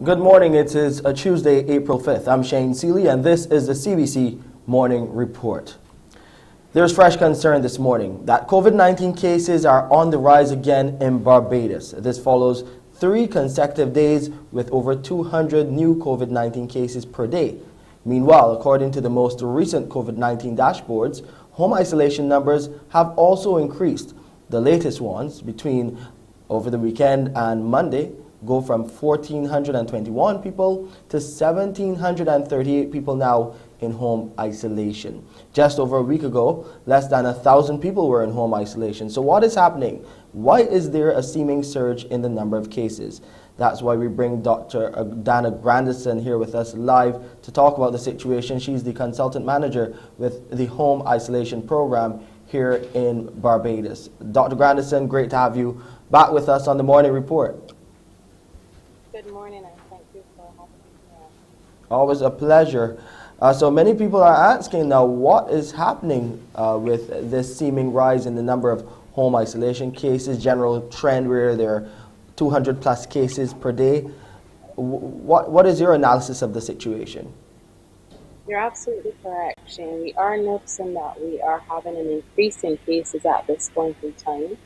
Good morning. It is a Tuesday, April 5th. I'm Shane Seeley, and this is the CBC Morning Report. There's fresh concern this morning that COVID-19 cases are on the rise again in Barbados. This follows 3 consecutive days with over 200 new COVID-19 cases per day. Meanwhile, according to the most recent COVID-19 dashboards, home isolation numbers have also increased. The latest ones between over the weekend and Monday go from 1,421 people to 1,738 people now in home isolation. Just over a week ago, less than 1,000 people were in home isolation. So what is happening? Why is there a seeming surge in the number of cases? That's why we bring Dr. Dana Grandison here with us live to talk about the situation. She's the consultant manager with the home isolation program here in Barbados. Dr. Grandison, great to have you back with us on the Morning Report. Good morning, and thank you for having me here. Always a pleasure. So many people are asking now, what is happening with this seeming rise in the number of home isolation cases, general trend where there are 200 plus cases per day? What is your analysis of the situation? You're absolutely correct, Shane. We are noticing that we are having an increase in cases at this point in time,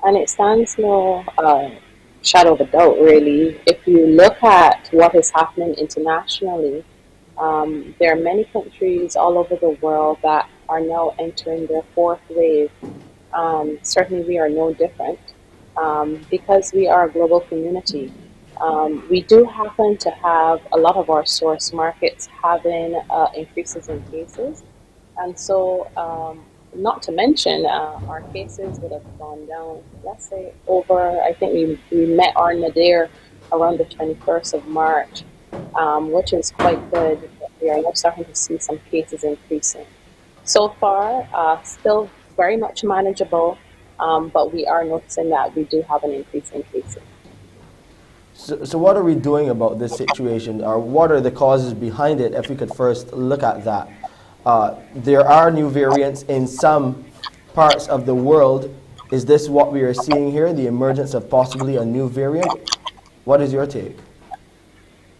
and it stands no shadow of a doubt, really. If you look at what is happening internationally, there are many countries all over the world that are now entering their 4th wave. Certainly we are no different because we are a global community. We do happen to have a lot of our source markets having increases in cases, and so not to mention our cases would have gone down, let's say over, I think we met our nadir around the 21st of March, which is quite good. We are now starting to see some cases increasing. So far, still very much manageable, but we are noticing that we do have an increase in cases. So what are we doing about this situation, or what are the causes behind it, if we could first look at that? There are new variants in some parts of the world. Is this what we are seeing here, the emergence of possibly a new variant? What is your take?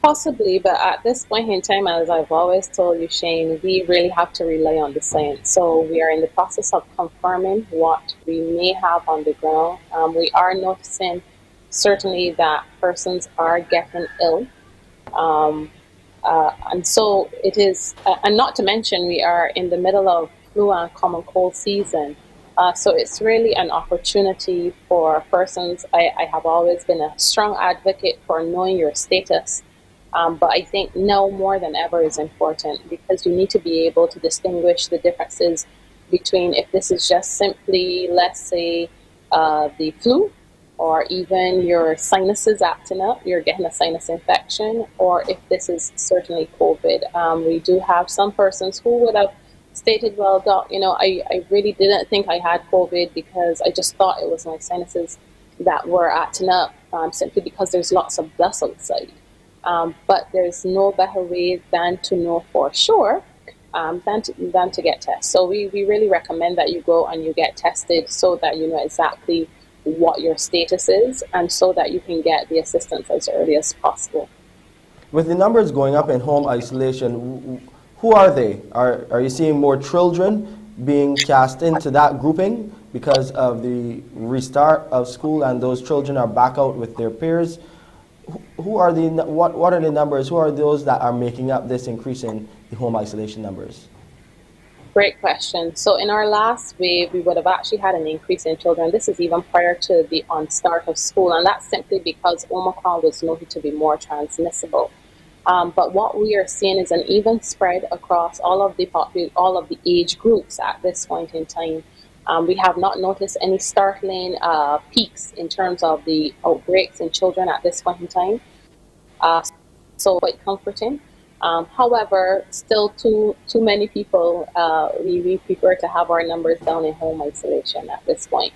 Possibly, but at this point in time, as I've always told you, Shane, we really have to rely on the science. So we are in the process of confirming what we may have on the ground. We are noticing certainly that persons are getting ill. And so it is, and not to mention we are in the middle of flu and common cold season. So it's really an opportunity for persons. I have always been a strong advocate for knowing your status. But I think now more than ever is important, because you need to be able to distinguish the differences between if this is just simply, let's say, the flu, or even your sinuses acting up, you're getting a sinus infection, or if this is certainly COVID. We do have some persons who would have stated, well, doc, I really didn't think I had COVID because I just thought it was my sinuses that were acting up, simply because there's lots of dust outside. But there's no better way than to know for sure than to get tested. So we really recommend that you go and you get tested so that you know exactly what your status is, and so that you can get the assistance as early as possible. With the numbers going up in home isolation, who are they? Are you seeing more children being cast into that grouping because of the restart of school, and those children are back out with their peers? What are the numbers? Who are those that are making up this increase in the home isolation numbers? Great question. So in our last wave, we would have actually had an increase in children. This is even prior to the onstart of school, and that's simply because Omicron was noted to be more transmissible. But what we are seeing is an even spread across all of the age groups at this point in time. We have not noticed any startling peaks in terms of the outbreaks in children at this point in time. So quite comforting. However, still too many people, we prefer to have our numbers down in home isolation at this point.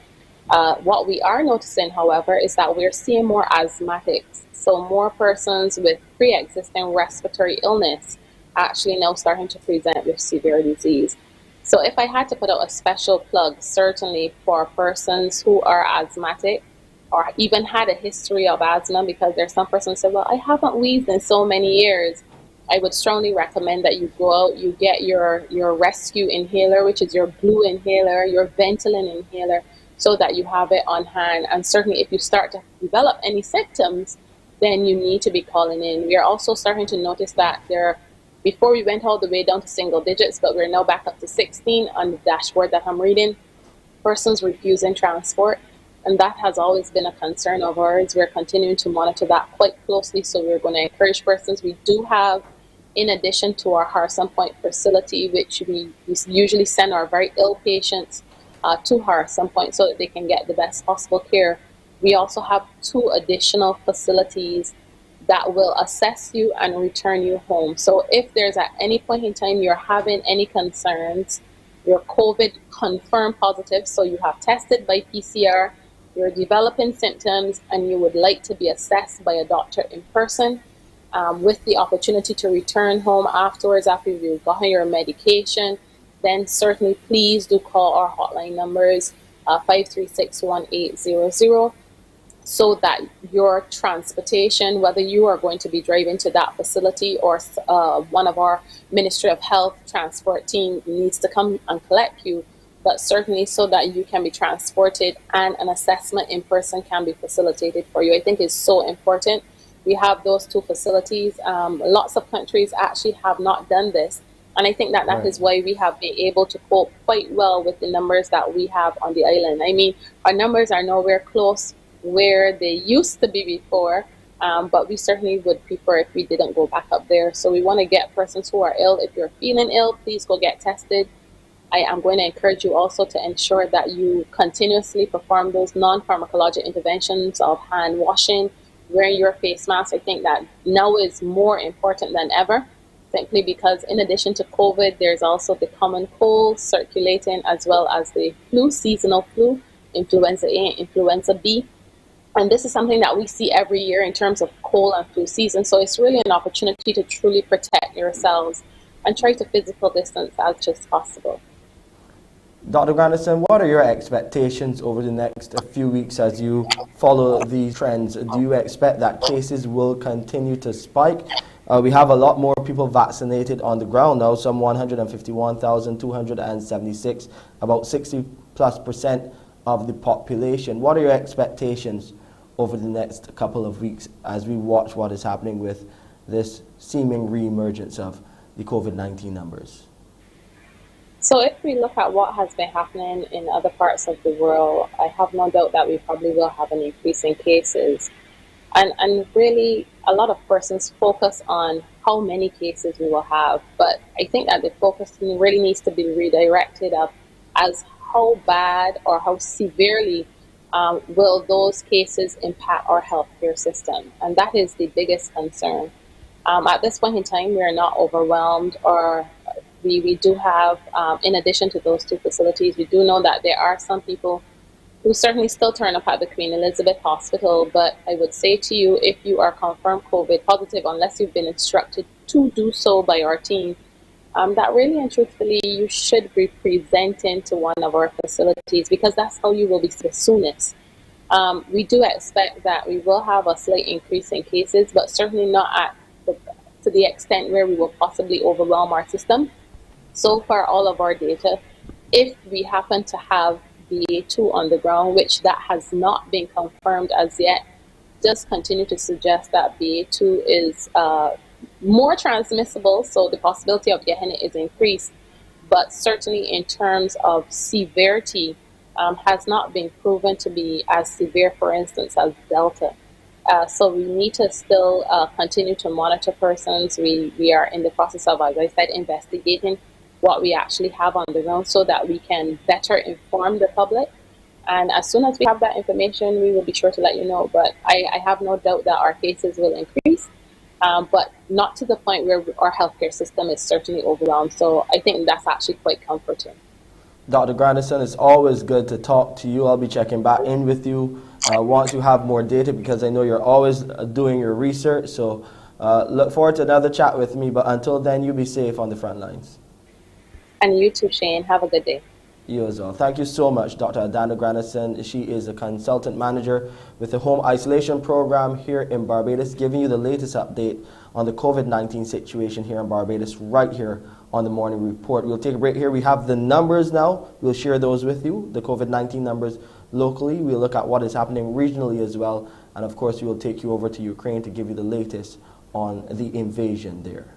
What we are noticing, however, is that we're seeing more asthmatics. So more persons with pre-existing respiratory illness actually now starting to present with severe disease. So if I had to put out a special plug, certainly for persons who are asthmatic, or even had a history of asthma, because there's some persons say, well, I haven't wheezed in so many years. I would strongly recommend that you go out, you get your rescue inhaler, which is your blue inhaler, your Ventolin inhaler, so that you have it on hand. And certainly if you start to develop any symptoms, then you need to be calling in. We are also starting to notice that before we went all the way down to single digits, but we're now back up to 16 on the dashboard that I'm reading, persons refusing transport. And that has always been a concern of ours. We're continuing to monitor that quite closely, so we're going to encourage persons. We do have, in addition to our Harrison Point facility, which we usually send our very ill patients to Harrison Point so that they can get the best possible care. We also have 2 additional facilities that will assess you and return you home. So if there's at any point in time you're having any concerns, you're COVID confirmed positive, so you have tested by PCR, you're developing symptoms, and you would like to be assessed by a doctor in person, with the opportunity to return home afterwards after you've gotten your medication, then certainly please do call our hotline numbers, 536-1800, so that your transportation, whether you are going to be driving to that facility or one of our Ministry of Health transport team needs to come and collect you, but certainly so that you can be transported and an assessment in person can be facilitated for you. I think is so important. We have those 2 facilities. Lots of countries actually have not done this. And I think that Right. is why we have been able to cope quite well with the numbers that we have on the island. I mean, our numbers are nowhere close where they used to be before, but we certainly would prefer if we didn't go back up there. So we want to get persons who are ill. If you're feeling ill, please go get tested. I am going to encourage you also to ensure that you continuously perform those non-pharmacologic interventions of hand washing, wearing your face mask. I think that now is more important than ever, simply because in addition to COVID, there's also the common cold circulating, as well as the flu, seasonal flu, influenza A and influenza B. And this is something that we see every year in terms of cold and flu season. So it's really an opportunity to truly protect yourselves and try to physical distance as much as possible. Dr. Grandison, what are your expectations over the next few weeks as you follow these trends? Do you expect that cases will continue to spike? We have a lot more people vaccinated on the ground now, some 151,276, about 60+% of the population. What are your expectations over the next couple of weeks as we watch what is happening with this seeming re-emergence of the COVID-19 numbers? So if we look at what has been happening in other parts of the world, I have no doubt that we probably will have an increase in cases. And really, a lot of persons focus on how many cases we will have, but I think that the focus really needs to be redirected as how bad or how severely will those cases impact our healthcare system. And that is the biggest concern. At this point in time, we are not overwhelmed, or we do have, in addition to those 2 facilities, we do know that there are some people who certainly still turn up at the Queen Elizabeth Hospital. But I would say to you, if you are confirmed COVID positive, unless you've been instructed to do so by our team, that really and truthfully, you should be presenting to one of our facilities, because that's how you will be the soonest. We do expect that we will have a slight increase in cases, but certainly not to the extent where we will possibly overwhelm our system. So far, all of our data, if we happen to have BA2 on the ground, which that has not been confirmed as yet, does continue to suggest that BA2 is more transmissible, so the possibility of getting it is increased. But certainly in terms of severity, has not been proven to be as severe, for instance, as Delta. So we need to still continue to monitor persons. We are in the process of, as I said, investigating what we actually have on the ground so that we can better inform the public. And as soon as we have that information, we will be sure to let you know. But I have no doubt that our cases will increase, but not to the point where our healthcare system is certainly overwhelmed. So I think that's actually quite comforting. Dr. Grandison, it's always good to talk to you. I'll be checking back in with you once you have more data, because I know you're always doing your research. So look forward to another chat with me. But until then, you be safe on the front lines. And you too, Shane. Have a good day. You as well. Thank you so much, Dr. Adana Granison. She is a consultant manager with the Home Isolation Program here in Barbados, giving you the latest update on the COVID-19 situation here in Barbados, right here on the Morning Report. We'll take a break here. We have the numbers now. We'll share those with you, the COVID-19 numbers locally. We'll look at what is happening regionally as well. And of course, we will take you over to Ukraine to give you the latest on the invasion there.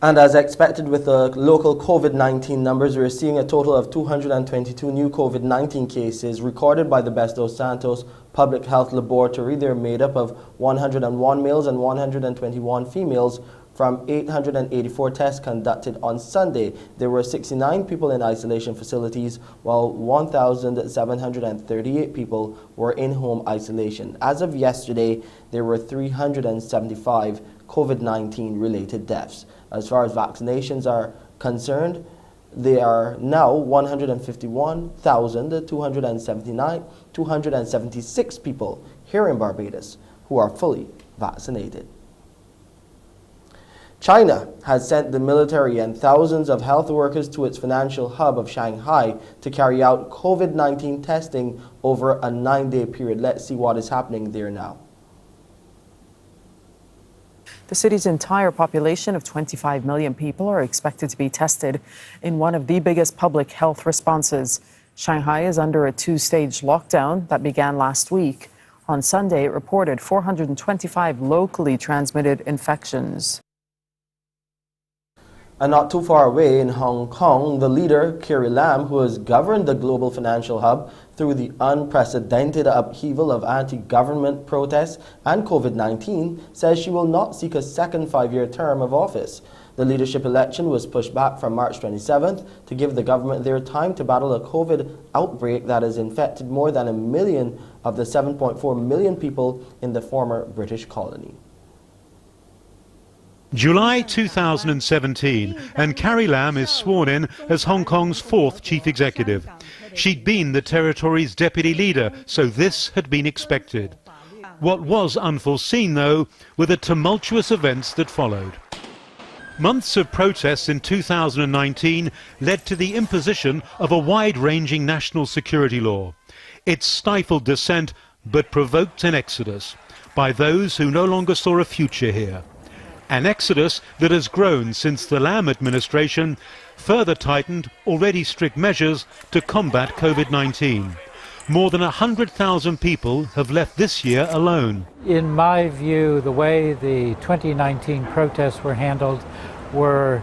And as expected with the local COVID-19 numbers, we're seeing a total of 222 new COVID-19 cases recorded by the Best dos Santos Public Health Laboratory. They're made up of 101 males and 121 females from 884 tests conducted on Sunday. There were 69 people in isolation facilities, while 1,738 people were in home isolation. As of yesterday, there were 375 COVID-19 related deaths. As far as vaccinations are concerned, there are now 276 people here in Barbados who are fully vaccinated. China has sent the military and thousands of health workers to its financial hub of Shanghai to carry out COVID-19 testing over a 9-day period. Let's see what is happening there now. The city's entire population of 25 million people are expected to be tested in one of the biggest public health responses. Shanghai is under a 2-stage lockdown that began last week. On Sunday, it reported 425 locally transmitted infections. And not too far away in Hong Kong, the leader, Carrie Lam, who has governed the global financial hub through the unprecedented upheaval of anti-government protests and COVID-19, says she will not seek a second 5-year term of office. The leadership election was pushed back from March 27th to give the government their time to battle a COVID outbreak that has infected more than 1 million of the 7.4 million people in the former British colony. July 2017, and Carrie Lam is sworn in as Hong Kong's 4th chief executive. She'd been the territory's deputy leader, so this had been expected. What was unforeseen, though, were the tumultuous events that followed. Months of protests in 2019 led to the imposition of a wide-ranging national security law. It stifled dissent, but provoked an exodus by those who no longer saw a future here. An exodus that has grown since the Lam administration further tightened already strict measures to combat COVID-19. More than 100,000 people have left this year alone. In my view, the way the 2019 protests were handled were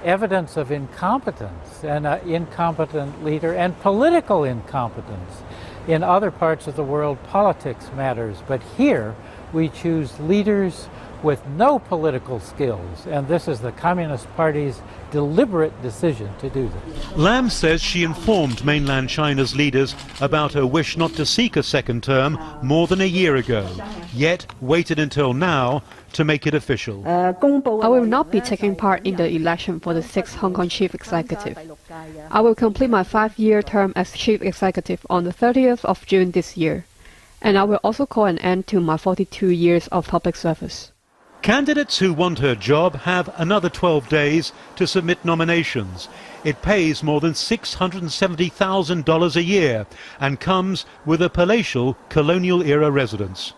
evidence of incompetence, and an incompetent leader, and political incompetence. In other parts of the world, politics matters, but here we choose leaders with no political skills, and this is the Communist Party's deliberate decision to do this. Lam says she informed mainland China's leaders about her wish not to seek a second term more than a year ago, yet waited until now to make it official. I will not be taking part in the election for the 6th Hong Kong Chief Executive. I will complete my 5-year term as Chief Executive on the 30th of June this year, and I will also call an end to my 42 years of public service. Candidates who want her job have another 12 days to submit nominations. It pays more than $670,000 a year and comes with a palatial colonial-era residence.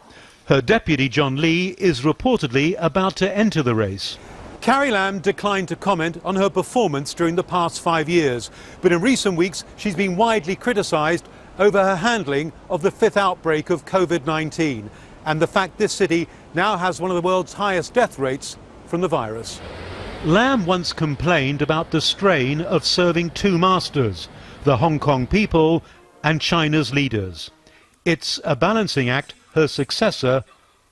Her deputy, John Lee, is reportedly about to enter the race. Carrie Lam declined to comment on her performance during the past 5 years, but in recent weeks she's been widely criticised over her handling of the fifth outbreak of COVID-19 and the fact this city now has one of the world's highest death rates from the virus. Lam once complained about the strain of serving two masters, the Hong Kong people and China's leaders. It's a balancing act her successor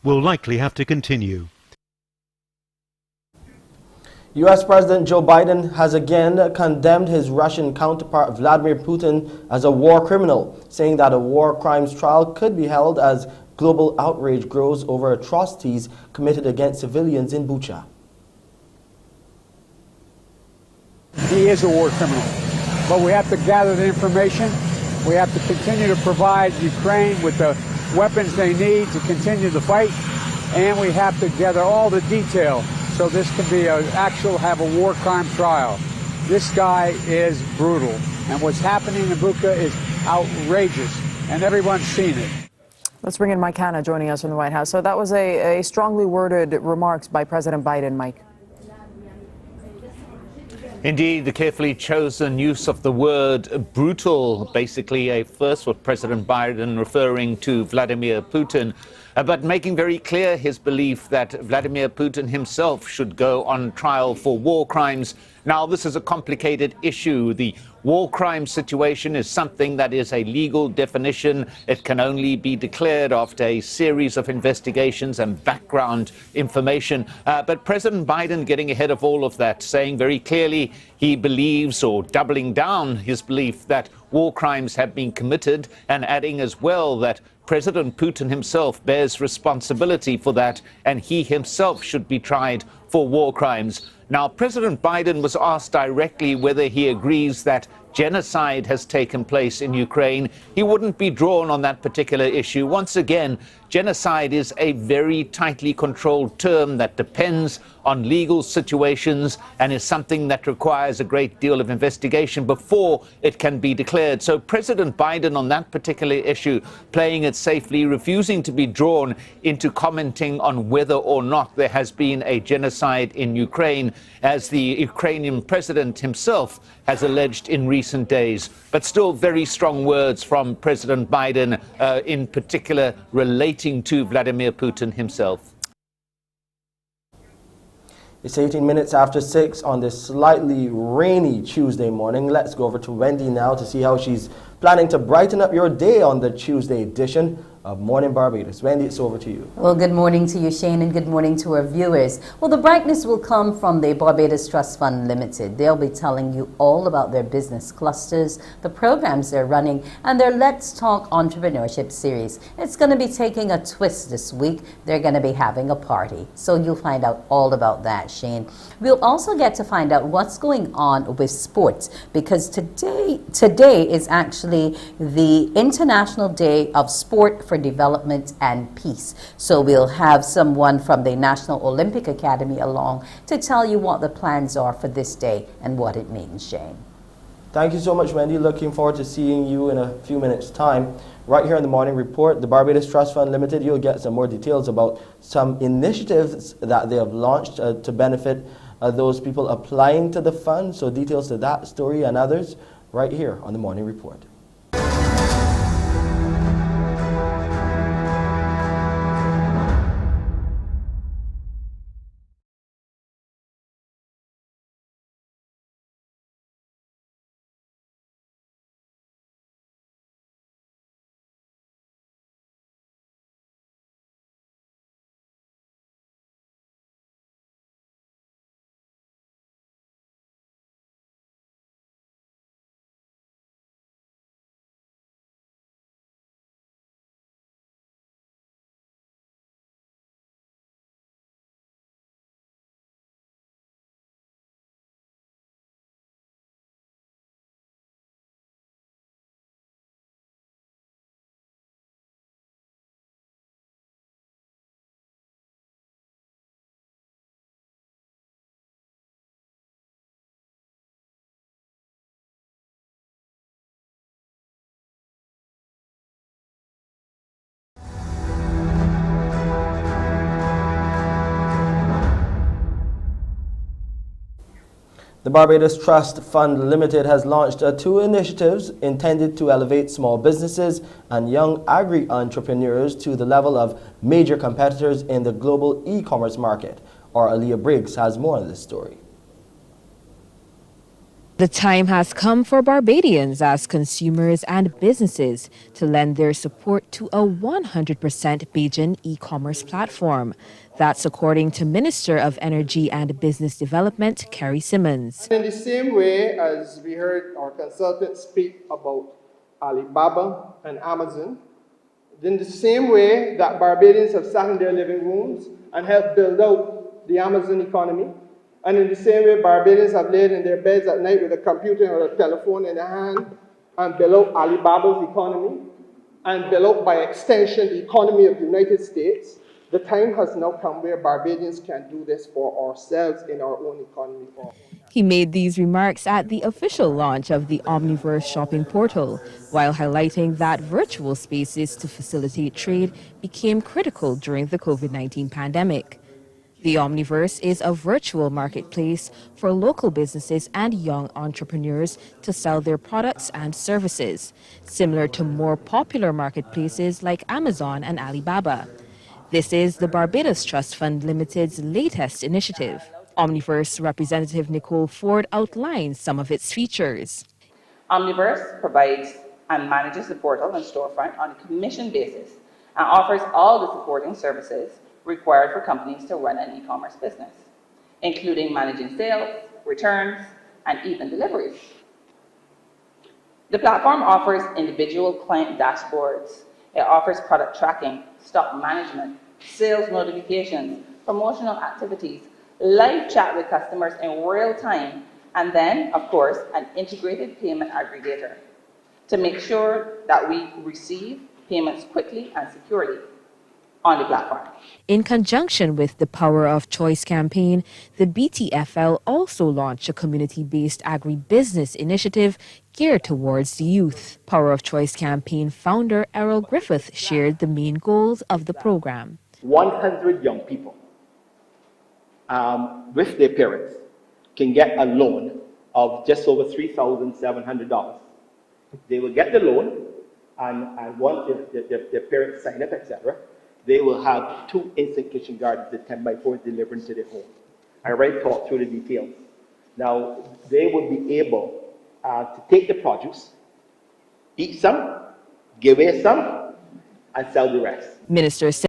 will likely have to continue. U.S. President Joe Biden has again condemned his Russian counterpart Vladimir Putin as a war criminal, saying that a war crimes trial could be held as global outrage grows over atrocities committed against civilians in Bucha. He is a war criminal, but we have to gather the information. We have to continue to provide Ukraine with the weapons they need to continue the fight, and we have to gather all the detail so this can be have a war crime trial. This guy is brutal, and what's happening in Bucha is outrageous, and everyone's seen it. Let's bring in Mike Hanna joining us from the White House. So that was a strongly worded remarks by President Biden, Mike. Indeed, the carefully chosen use of the word brutal, basically a first for President Biden referring to Vladimir Putin, but making very clear his belief that Vladimir Putin himself should go on trial for war crimes. Now, this is a complicated issue. The war crime situation is something that is a legal definition. It can only be declared after a series of investigations and background information. But President Biden getting ahead of all of that, saying very clearly he believes, or doubling down his belief, that war crimes have been committed, and adding as well that President Putin himself bears responsibility for that, and he himself should be tried for war crimes. Now, President Biden was asked directly whether he agrees that genocide has taken place in Ukraine. He wouldn't be drawn on that particular issue. Once again, genocide is a very tightly controlled term that depends on legal situations and is something that requires a great deal of investigation before it can be declared. So President Biden on that particular issue playing it safely, refusing to be drawn into commenting on whether or not there has been a genocide in Ukraine, as the Ukrainian president himself has alleged in recent days. But still very strong words from President Biden, in particular relating to Vladimir Putin himself. It's 18 minutes after 6 on this slightly rainy Tuesday morning. Let's go over to Wendy now to see how she's planning to brighten up your day on the Tuesday edition of Mornin Barbados. Wendy, it's over to you. Well, good morning to you, Shane, and good morning to our viewers. Well, the brightness will come from the Barbados Trust Fund Limited. They'll be telling you all about their business clusters, the programs they're running, and their Let's Talk Entrepreneurship series. It's going to be taking a twist this week. They're going to be having a party. So you'll find out all about that, Shane. We'll also get to find out what's going on with sports, because today is actually the International Day of Sport for Development and Peace. So we'll have someone from the National Olympic Academy along to tell you what the plans are for this day and what it means, Shane. Thank you so much, Wendy. Looking forward to seeing you in a few minutes' time. Right here in the Morning Report, the Barbados Trust Fund Limited, you'll get some more details about some initiatives that they have launched to benefit those people applying to the fund. So details to that story and others right here on the Morning Report. The Barbados Trust Fund Limited has launched two initiatives intended to elevate small businesses and young agri-entrepreneurs to the level of major competitors in the global e-commerce market. Or Aaliyah Briggs has more on this story. The time has come for Barbadians as consumers and businesses to lend their support to a 100% Bajan e-commerce platform. That's according to Minister of Energy and Business Development, Carrie Simmons. In the same way as we heard our consultants speak about Alibaba and Amazon, in the same way that Barbadians have sat in their living rooms and helped build out the Amazon economy, and in the same way, Barbadians have laid in their beds at night with a computer or a telephone in their hand and built out Alibaba's economy and built out, by extension, the economy of the United States. The time has now come where Barbadians can do this for ourselves in our own economy. He made these remarks at the official launch of the Omniverse shopping portal, while highlighting that virtual spaces to facilitate trade became critical during the COVID-19 pandemic. The Omniverse is a virtual marketplace for local businesses and young entrepreneurs to sell their products and services, similar to more popular marketplaces like Amazon and Alibaba. This is the Barbados Trust Fund Limited's latest initiative. Omniverse representative Nicole Ford outlines some of its features. Omniverse provides and manages the portal and storefront on a commission basis and offers all the supporting services required for companies to run an e-commerce business, including managing sales, returns, and even deliveries. The platform offers individual client dashboards. It offers product tracking, stock management, sales notifications, promotional activities, live chat with customers in real time, and then, of course, an integrated payment aggregator to make sure that we receive payments quickly and securely on the platform. In conjunction with the Power of Choice campaign, the BTFL also launched a community-based agribusiness initiative geared towards the youth. Power of Choice campaign founder Errol Griffith shared the main goals of the program. 100 young people with their parents can get a loan of just over $3,700. They will get the loan, and once their parents sign up, etc., they will have 2 instant kitchen gardens at 10x4 delivered to their home. I already talked through the details. Now, they will be able to take the produce, eat some, give away some, and sell the rest. Minister said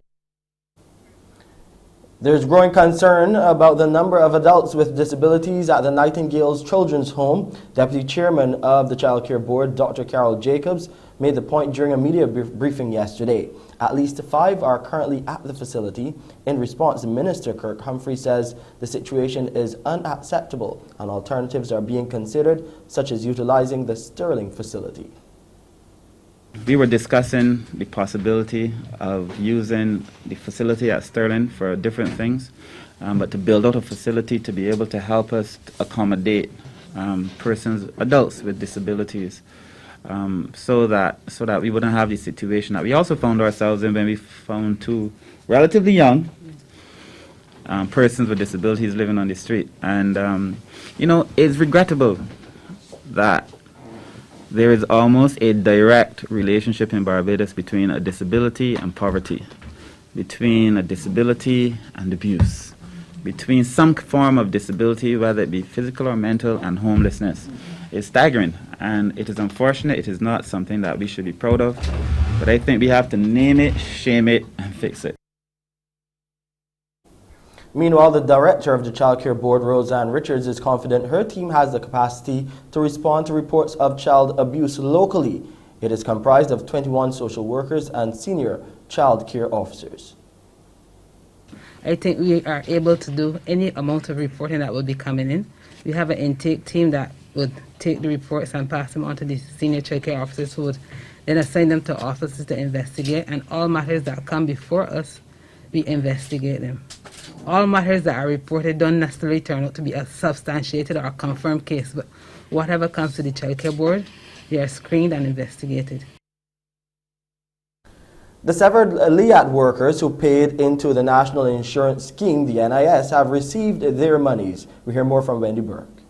there's growing concern about the number of adults with disabilities at the Nightingale's Children's Home. Deputy Chairman of the Child Care Board, Dr. Carol Jacobs, made the point during a media briefing yesterday. At least 5 are currently at the facility. In response, Minister Kirk Humphrey says the situation is unacceptable and alternatives are being considered, such as utilizing the Sterling facility. We were discussing the possibility of using the facility at Sterling for different things, but to build out a facility to be able to help us accommodate adults with disabilities, so that we wouldn't have the situation that we also found ourselves in when we found 2 relatively young persons with disabilities living on the street. And it's regrettable that there is almost a direct relationship in Barbados between a disability and poverty, between a disability and abuse, between some form of disability, whether it be physical or mental, and homelessness. It's staggering, and it is unfortunate. It is not something that we should be proud of, but I think we have to name it, shame it, and fix it. Meanwhile, the director of the Child Care Board, Roseanne Richards, is confident her team has the capacity to respond to reports of child abuse locally. It is comprised of 21 social workers and senior child care officers. I think we are able to do any amount of reporting that will be coming in. We have an intake team that would take the reports and pass them on to the senior child care officers, who would then assign them to officers to investigate, and all matters that come before us, we investigate them. All matters that are reported don't necessarily turn out to be a substantiated or a confirmed case, but whatever comes to the Child Care Board, they are screened and investigated. The severed LIAT workers who paid into the National Insurance Scheme, the NIS, have received their monies. We hear more from Wendy Burke.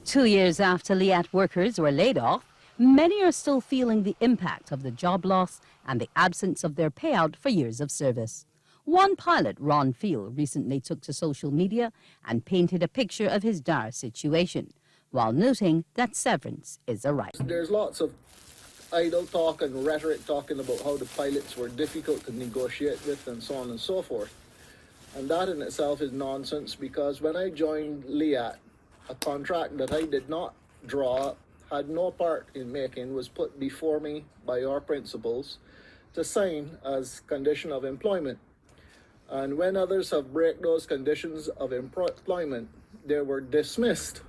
2 years after Liat workers were laid off, many are still feeling the impact of the job loss and the absence of their payout for years of service. One pilot, Ron Field, recently took to social media and painted a picture of his dire situation, while noting that severance is a right. There's lots of idle talk and rhetoric talking about how the pilots were difficult to negotiate with and so on and so forth. And that in itself is nonsense, because when I joined Liat, a contract that I did not draw up, had no part in making, was put before me by our principals to sign as condition of employment. And when others have break those conditions of employment, they were dismissed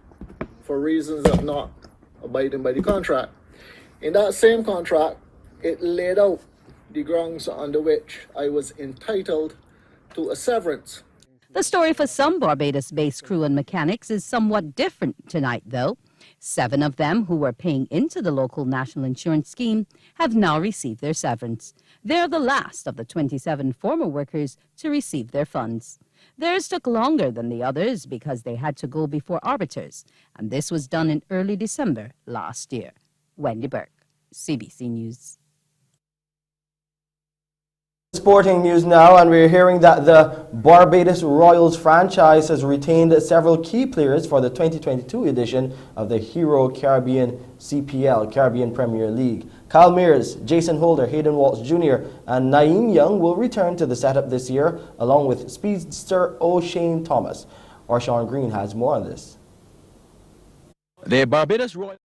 for reasons of not abiding by the contract. In that same contract, it laid out the grounds under which I was entitled to a severance. The story for some Barbados-based crew and mechanics is somewhat different tonight, though. 7 of them who were paying into the local national insurance scheme have now received their severance. They're the last of the 27 former workers to receive their funds. Theirs took longer than the others because they had to go before arbiters, and this was done in early December last year. Wendy Burke, CBC News. Sporting news now, and we're hearing that the Barbados Royals franchise has retained several key players for the 2022 edition of the Hero Caribbean CPL, Caribbean Premier League. Kyle Mears, Jason Holder, Hayden Waltz Jr. and Naeem Young will return to the setup this year, along with speedster O'Shane Thomas. Sean Green has more on this. The Barbados Royals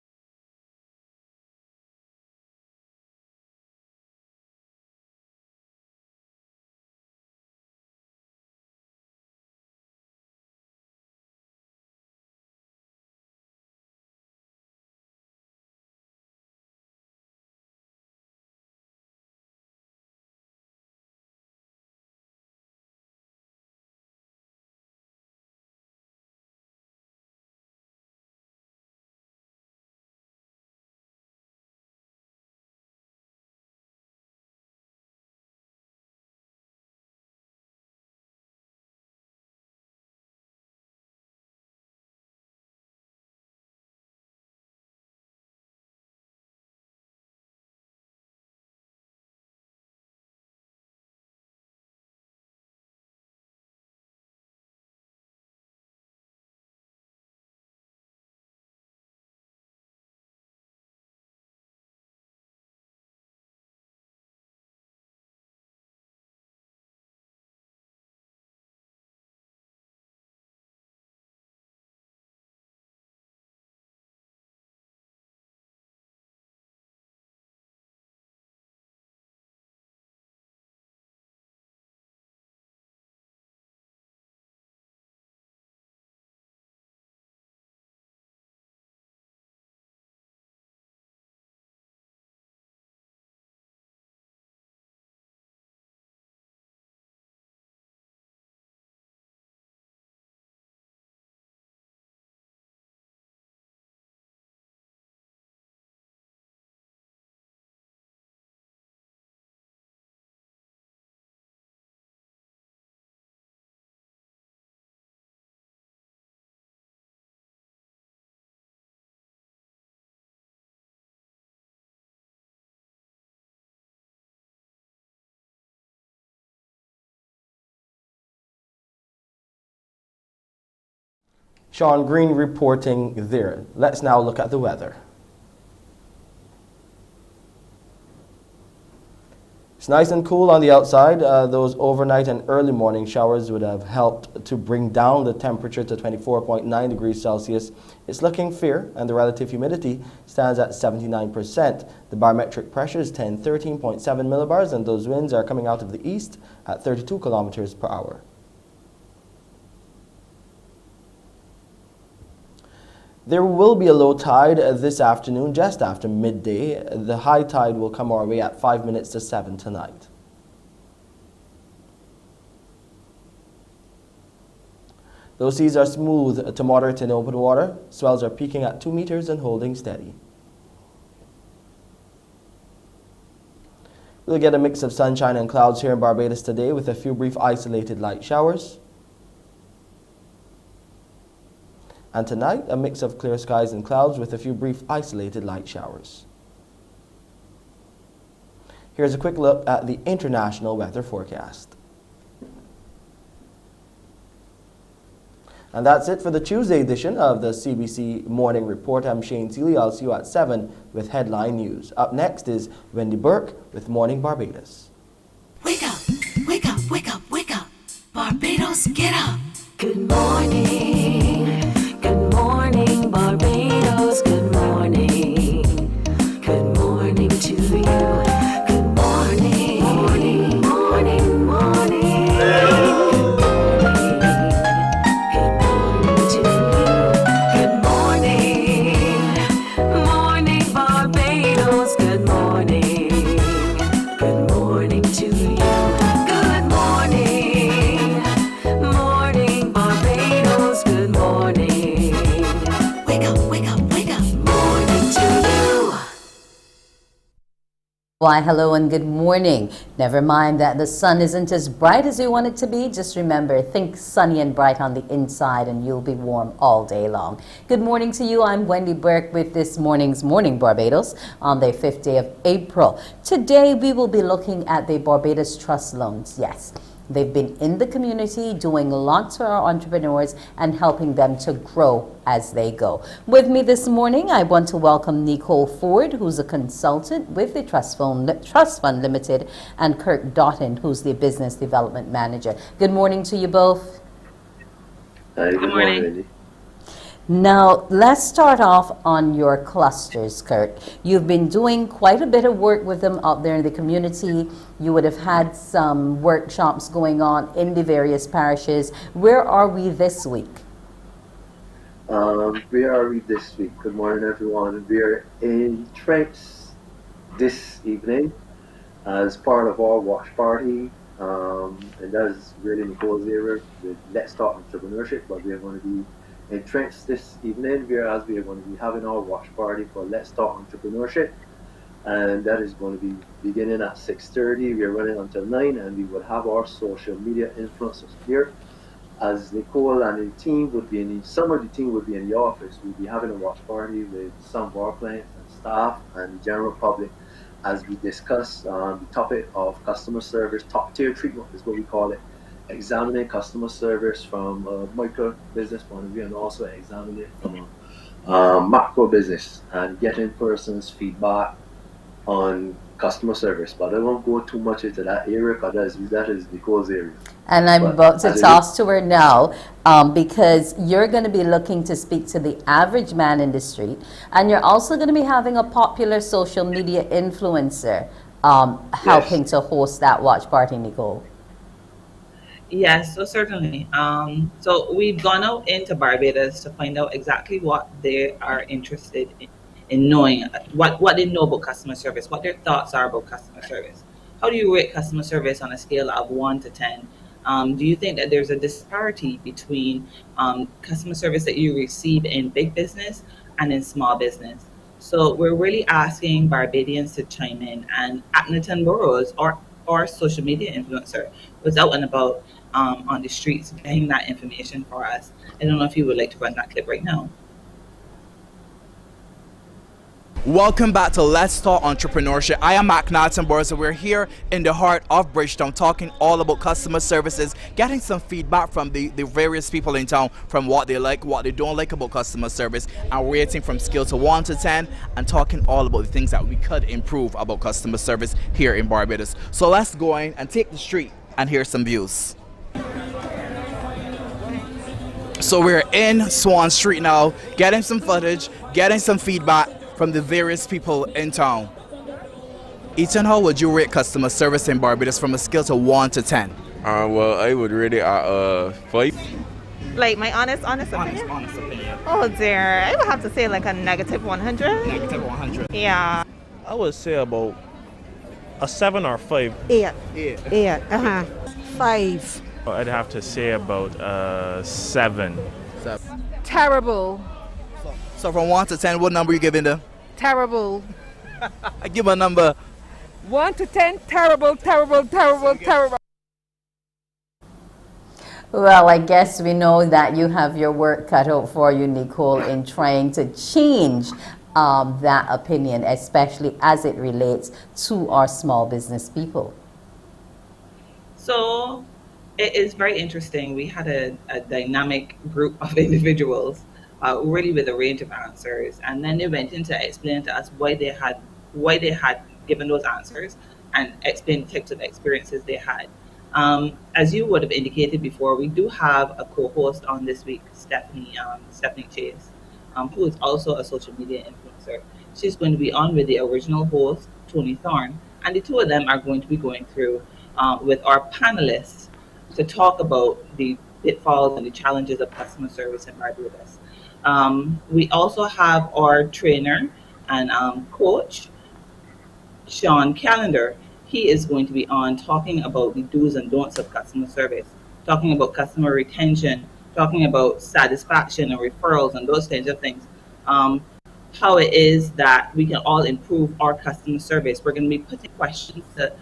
Sean Green reporting there. Let's now look at the weather. It's nice and cool on the outside. Those overnight and early morning showers would have helped to bring down the temperature to 24.9 degrees Celsius. It's looking fair, and the relative humidity stands at 79%. The barometric pressure is 13.7 millibars, and those winds are coming out of the east at 32 kilometers per hour. There will be a low tide this afternoon, just after midday. The high tide will come our way at 5 minutes to 7 tonight. Those seas are smooth to moderate in open water. Swells are peaking at 2 meters and holding steady. We'll get a mix of sunshine and clouds here in Barbados today, with a few brief isolated light showers. And tonight, a mix of clear skies and clouds with a few brief isolated light showers. Here's a quick look at the international weather forecast. And that's it for the Tuesday edition of the CBC Morning Report. I'm Shane Seeley. I'll see you at 7 with headline news. Up next is Wendy Burke with Morning Barbados. Wake up, wake up, wake up, wake up. Barbados, get up. Good morning. Good morning, Barbados. Good morning. Good morning to you. Good morning. Morning, morning, morning. Why, hello and good morning. Never mind that the sun isn't as bright as you want it to be. Just remember, think sunny and bright on the inside and you'll be warm all day long. Good morning to you. I'm Wendy Burke with this morning's Morning Barbados on the 5th day of April. Today we will be looking at the Barbados Trust loans. Yes. They've been in the community doing lots for our entrepreneurs and helping them to grow as they go. With me this morning, I want to welcome Nicole Ford, who's a consultant with the Trust Fund Limited, and Kirk Doughton, who's the Business Development Manager. Good morning to you both. Good morning. Now, let's start off on your clusters, Kurt. You've been doing quite a bit of work with them out there in the community. You would have had some workshops going on in the various parishes. Where are we this week? Where are we this week? Good morning, everyone. We are in Trent this evening as part of our watch party. And that is really Nicole's area with Let's Talk Entrepreneurship, but we are going to be in Trent this evening, whereas we are going to be having our watch party for Let's Talk Entrepreneurship, and that is going to be beginning at 6:30. We are running until 9, and we will have our social media influencers here. As Nicole and the team would be some of the team would be in the office. We'll be having a watch party with some of our clients and staff and the general public as we discuss the topic of customer service. Top tier treatment is what we call it. Examining customer service from a micro business point of view and also examining it from a macro business and getting persons' feedback on customer service. But I won't go too much into that area because that is Nicole's area. And I'm about to toss to her now because you're going to be looking to speak to the average man in the street, and you're also going to be having a popular social media influencer helping to host that watch party, Nicole. Yes, so certainly. So we've gone out into Barbados to find out exactly what they are interested in knowing, what they know about customer service, what their thoughts are about customer service. How do you rate customer service on a scale of 1 to 10? Do you think that there's a disparity between customer service that you receive in big business and in small business? So we're really asking Barbadians to chime in, and Acton Burrows or social media influencer was out and about on the streets getting that information for us. I don't know if you would like to run that clip right now. Welcome back to Let's Talk Entrepreneurship. I am Acton Burrows, and we're here in the heart of Bridgetown talking all about customer services, getting some feedback from the various people in town from what they like, what they don't like about customer service, and rating from scale to 1 to 10 and talking all about the things that we could improve about customer service here in Barbados. So let's go in and take the street and hear some views. So we're in Swan Street now, getting some footage, getting some feedback from the various people in town. Ethan, how would you rate customer service in Barbados from a scale to 1 to 10? Well, I would rate it at 5. Like my honest opinion? Honest opinion. Oh dear, I would have to say like a negative 100. Negative 100. Yeah. I would say about a 7 or 5. 8. 8. 5. I'd have to say about 7. Terrible. So from 1 to 10, what number are you giving them? Terrible. I give a number. 1 to 10, terrible, terrible, terrible, terrible. Well, I guess we know that you have your work cut out for you, Nicole, in trying to change that opinion, especially as it relates to our small business people. So it is very interesting. We had a dynamic group of individuals, really with a range of answers, and then they went in to explain to us why they had given those answers and explain the types of experiences they had. As you would have indicated before, we do have a co-host on this week, Stephanie Chase, who is also a social media influencer. She's going to be on with the original host, Tony Thorne, and the two of them are going to be going through with our panelists to talk about the pitfalls and the challenges of customer service in Barbados. We also have our trainer and coach, Sean Callender. He is going to be on talking about the do's and don'ts of customer service, talking about customer retention, talking about satisfaction and referrals and those kinds of things. How it is that we can all improve our customer service. We're going to be putting questions to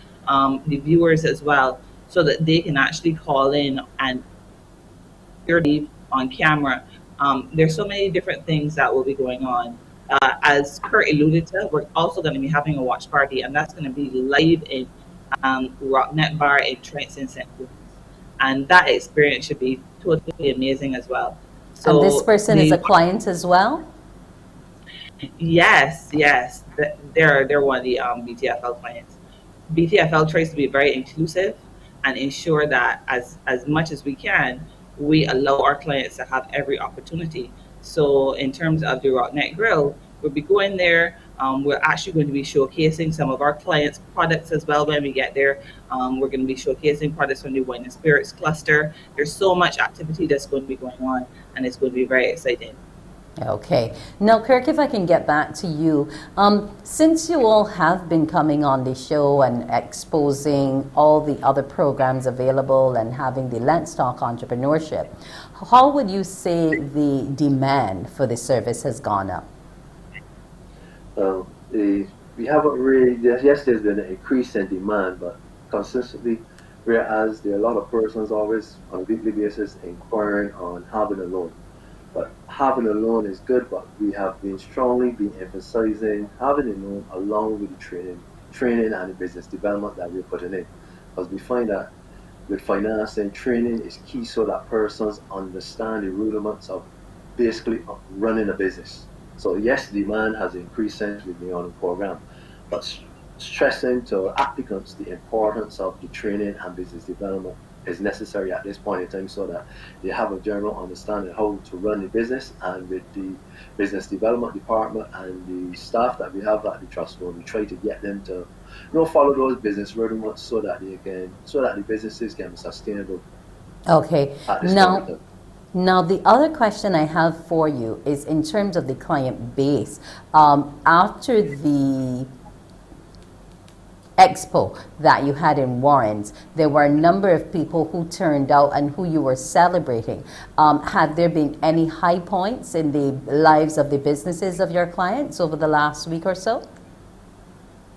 the viewers as well, so that they can actually call in and hear on camera. There's so many different things that will be going on. As Kurt alluded to, we're also going to be having a watch party, and that's going to be live in Rocknet Bar in Trenton, St. Louis. And that experience should be totally amazing as well. So and this person is a client as well? Yes. They're one of the BTFL clients. BTFL tries to be very inclusive and ensure that as much as we can, we allow our clients to have every opportunity. So in terms of the Rocknet Grill, we'll be going there. We're actually going to be showcasing some of our clients' products as well when we get there. We're going to be showcasing products from the Wine and Spirits cluster. There's so much activity that's going to be going on, and it's going to be very exciting. Okay. Now, Kirk, if I can get back to you, since you all have been coming on the show and exposing all the other programs available and having the Let's Talk Entrepreneurship, how would you say the demand for the service has gone up? We haven't really, yes, there's been an increase in demand, but consistently, whereas there are a lot of persons always on a weekly basis inquiring on having a loan. But having a loan is good, but we have been strongly emphasizing having a loan along with the training and the business development that we're putting in. Because we find that with financing, training is key so that persons understand the rudiments of basically running a business. So yes, demand has increased since we've been on the program, but stressing to applicants the importance of the training and business development is necessary at this point in time so that they have a general understanding how to run the business. And with the business development department and the staff that we have at the trust fund, we try to get them to follow those business rudiments so that the businesses can be sustainable. Okay. Now the other question I have for you is in terms of the client base. After the expo that you had in Warrens, there were a number of people who turned out and who you were celebrating. Had there been any high points in the lives of the businesses of your clients over the last week or so?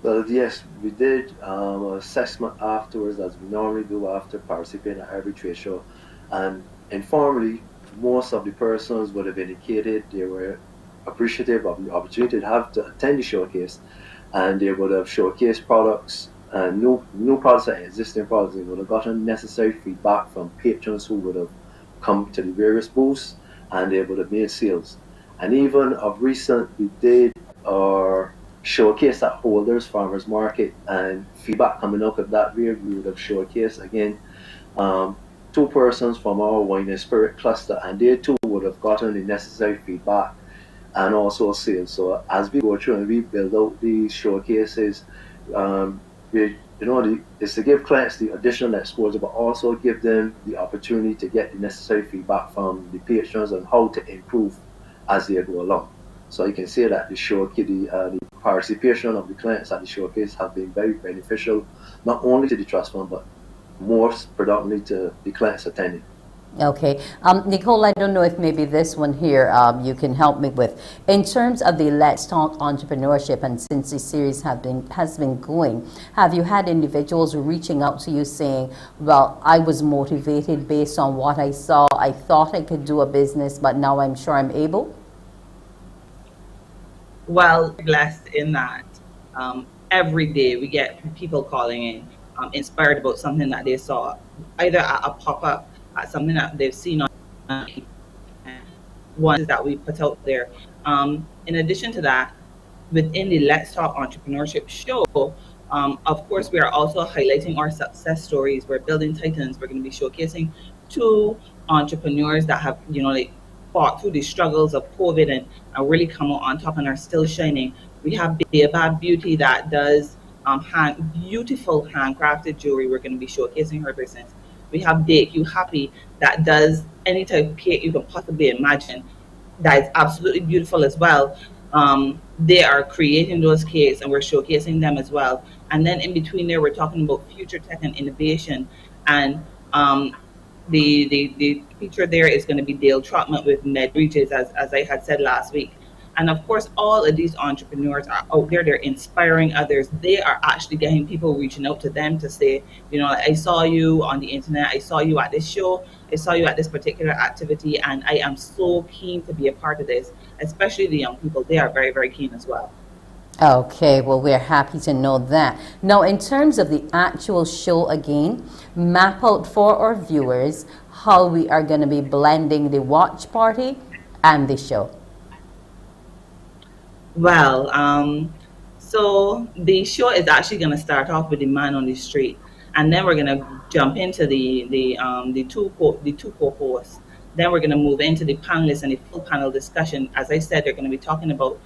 Well, yes, we did an assessment afterwards, as we normally do after participating at every trade show. And informally, most of the persons would have indicated they were appreciative of the opportunity to attend the showcase. And they would have showcased products, new products and existing products. They would have gotten necessary feedback from patrons who would have come to the various booths, and they would have made sales. And even of recent, we did our showcase at Holders Farmers Market, and feedback coming out of that, we would have showcased again 2 persons from our Wine and Spirit cluster, and they too would have gotten the necessary feedback and also sales. So as we go through and we build out these showcases, it's to give clients the additional exposure, but also give them the opportunity to get the necessary feedback from the patrons on how to improve as they go along. So you can say that the participation of the clients at the showcase have been very beneficial, not only to the trust fund, but more predominantly to the clients attending. Okay. Nicole, I don't know if maybe this one here you can help me with. In terms of the Let's Talk Entrepreneurship, and since the series has been going, have you had individuals reaching out to you saying, well, I was motivated based on what I saw. I thought I could do a business, but now I'm sure I'm able? Well, blessed in that every day we get people calling in inspired about something that they saw, either at a pop-up, at something that they've seen on ones that we put out there. In addition to that, within the Let's Talk Entrepreneurship show, of course, we are also highlighting our success stories. We're building titans. We're going to be showcasing two entrepreneurs that have, like, fought through the struggles of COVID and really come out on top and are still shining. We have Baobab Beauty that does beautiful handcrafted jewelry. We're going to be showcasing her business. We have Bake You Happy that does any type of cake you can possibly imagine. That is absolutely beautiful as well. They are creating those cakes and we're showcasing them as well. And then in between there, we're talking about future tech and innovation. And the feature there is going to be Dale Trotman with Med Reaches, as I had said last week. And of course, all of these entrepreneurs are out there. They're inspiring others. They are actually getting people reaching out to them to say, I saw you on the internet. I saw you at this show. I saw you at this particular activity. And I am so keen to be a part of this, especially the young people. They are very, very keen as well. Okay, well, we're happy to know that. Now, in terms of the actual show again, map out for our viewers how we are going to be blending the watch party and the show. Well, so the show is actually going to start off with the man on the street, and then we're going to jump into the two co-hosts. Then we're going to move into the panelists and the full panel discussion. As I said, they're going to be talking about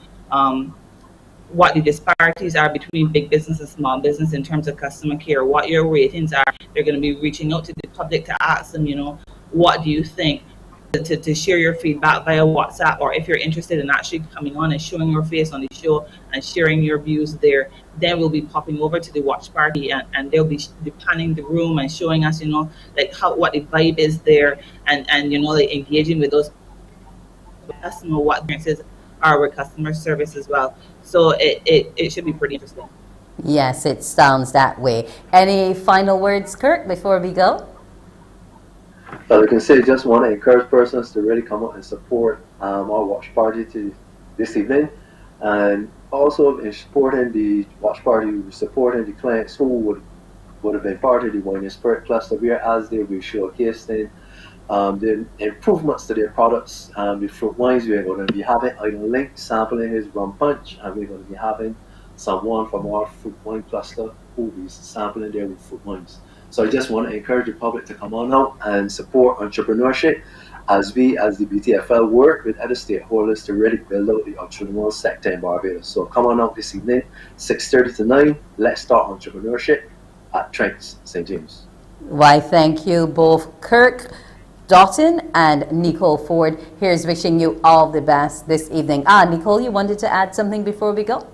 what the disparities are between big business and small business in terms of customer care, what your ratings are. They're going to be reaching out to the public to ask them, what do you think? To share your feedback via WhatsApp, or if you're interested in actually coming on and showing your face on the show and sharing your views there, then we'll be popping over to the watch party and they'll be panning the room and showing us, like what the vibe is there, and like engaging with those customers, what experiences are with customer service as well. So it should be pretty interesting. Yes, it sounds that way. Any final words, Kirk, before we go? Well, I can say just want to encourage persons to really come out and support our watch party this evening, and also in supporting the watch party, supporting the clients who would have been part of the Wine and Spirit cluster, whereas they will be showcasing the improvements to their products. The fruit wines, we're going to be having Idle Link sampling his rum punch, and we're going to be having someone from our fruit wine cluster who will be sampling their fruit wines. So I just want to encourage the public to come on out and support entrepreneurship as we, as the BTFL, work with other stakeholders to really build out the entrepreneurial sector in Barbados. So come on out this evening, 6:30 to 9. Let's start entrepreneurship at Trent St. James. Why, thank you both, Kirk Doughton and Nicole Ford. Here's wishing you all the best this evening. Nicole, you wanted to add something before we go?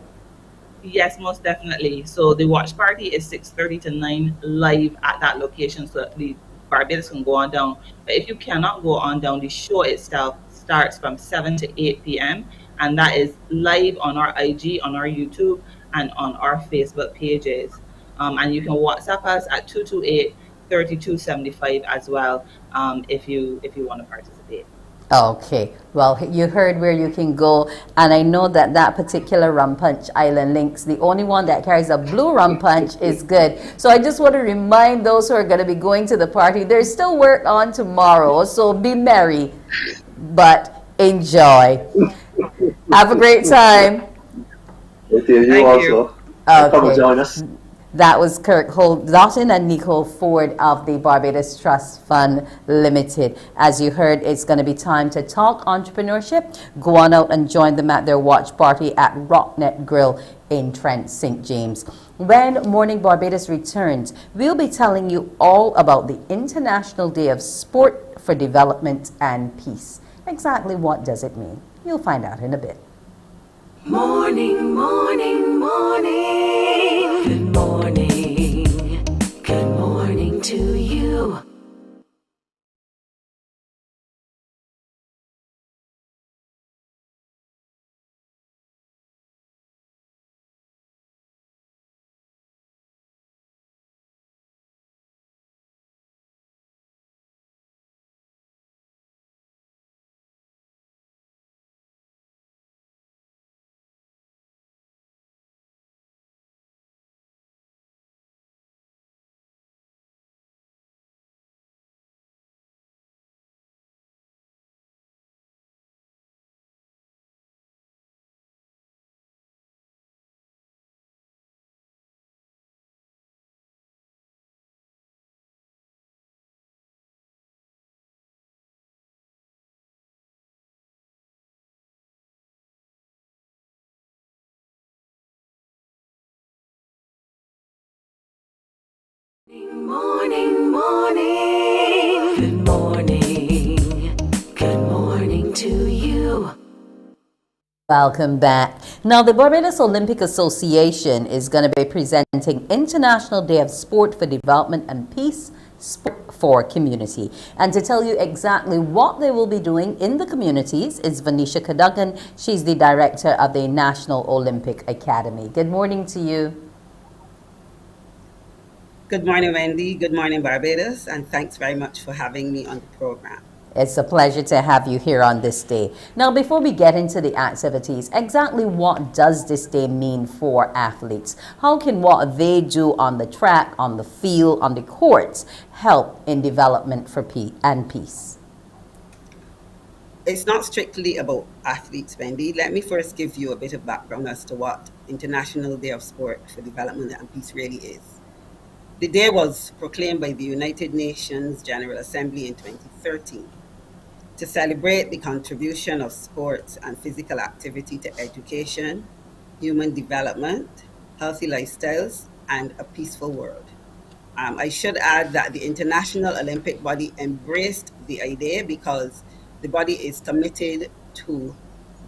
Yes, most definitely. So the watch party is 6:30 to 9 live at that location, so that the Barbados can go on down. But if you cannot go on down, the show itself starts from 7 to 8 p.m. and that is live on our IG, on our YouTube, and on our Facebook pages. And you can WhatsApp us at 228-3275 as well if you want to participate. Okay, well, you heard where you can go, and I know that particular rum punch, Island Links, the only one that carries a blue rum punch, is good. So I just want to remind those who are going to be going to the party, there's still work on tomorrow, so be merry, but enjoy. Have a great time. Thank you also. Come and join us. That was Kirk Doughton and Nicole Ford of the Barbados Trust Fund Limited. As you heard, it's going to be time to talk entrepreneurship. Go on out and join them at their watch party at Rocknet Grill in Trent St. James. When Morning Barbados returns, we'll be telling you all about the International Day of Sport for Development and Peace. Exactly what does it mean? You'll find out in a bit. Morning, morning, morning. Good morning. Good morning to you. Morning, morning. Good morning. Good morning to you. Welcome back. Now, the Barbados Olympic Association is going to be presenting International Day of Sport for Development and Peace, Sport for Community. And to tell you exactly what they will be doing in the communities is Vanisha Cadogan. She's the director of the National Olympic Academy. Good morning to you. Good morning, Wendy. Good morning, Barbados. And thanks very much for having me on the program. It's a pleasure to have you here on this day. Now, before we get into the activities, exactly what does this day mean for athletes? How can what they do on the track, on the field, on the courts help in development for peace? It's not strictly about athletes, Wendy. Let me first give you a bit of background as to what International Day of Sport for Development and Peace really is. The day was proclaimed by the United Nations General Assembly in 2013. To celebrate the contribution of sports and physical activity to education, human development, healthy lifestyles, and a peaceful world. I should add that the International Olympic Body embraced the idea because the body is committed to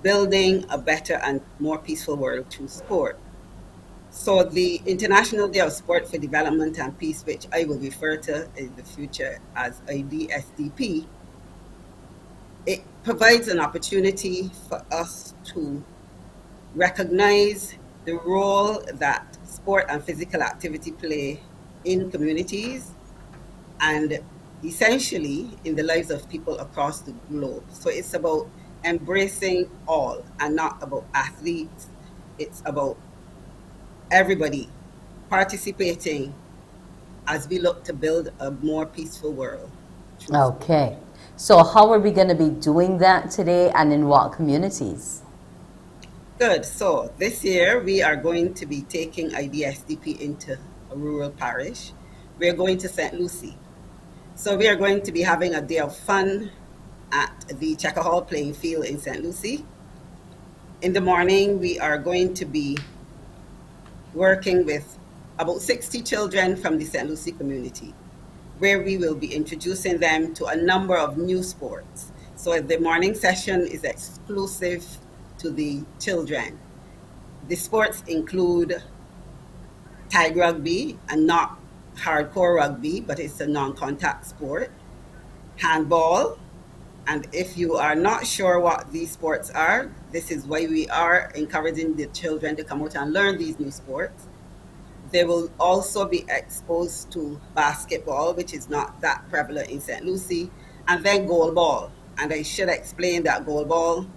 building a better and more peaceful world through sport. So the International Day of Sport for Development and Peace, which I will refer to in the future as IDSDP, it provides an opportunity for us to recognize the role that sport and physical activity play in communities and essentially in the lives of people across the globe. So it's about embracing all and not about athletes. It's about everybody participating as we look to build a more peaceful world. Okay. So how are we going to be doing that today and in what communities? Good. So this year we are going to be taking IDSDP into a rural parish. We're going to St. Lucie. So we are going to be having a day of fun at the Checker Hall playing field in St. Lucie. In the morning, we are going to be working with about 60 children from the St. Lucie community, where we will be introducing them to a number of new sports. So the morning session is exclusive to the children. The sports include tag rugby, and not hardcore rugby, but it's a non-contact sport, handball, and if you are not sure what these sports are, this is why we are encouraging the children to come out and learn these new sports. They will also be exposed to basketball, which is not that prevalent in St. Lucie, and then goalball. And I should explain that goalball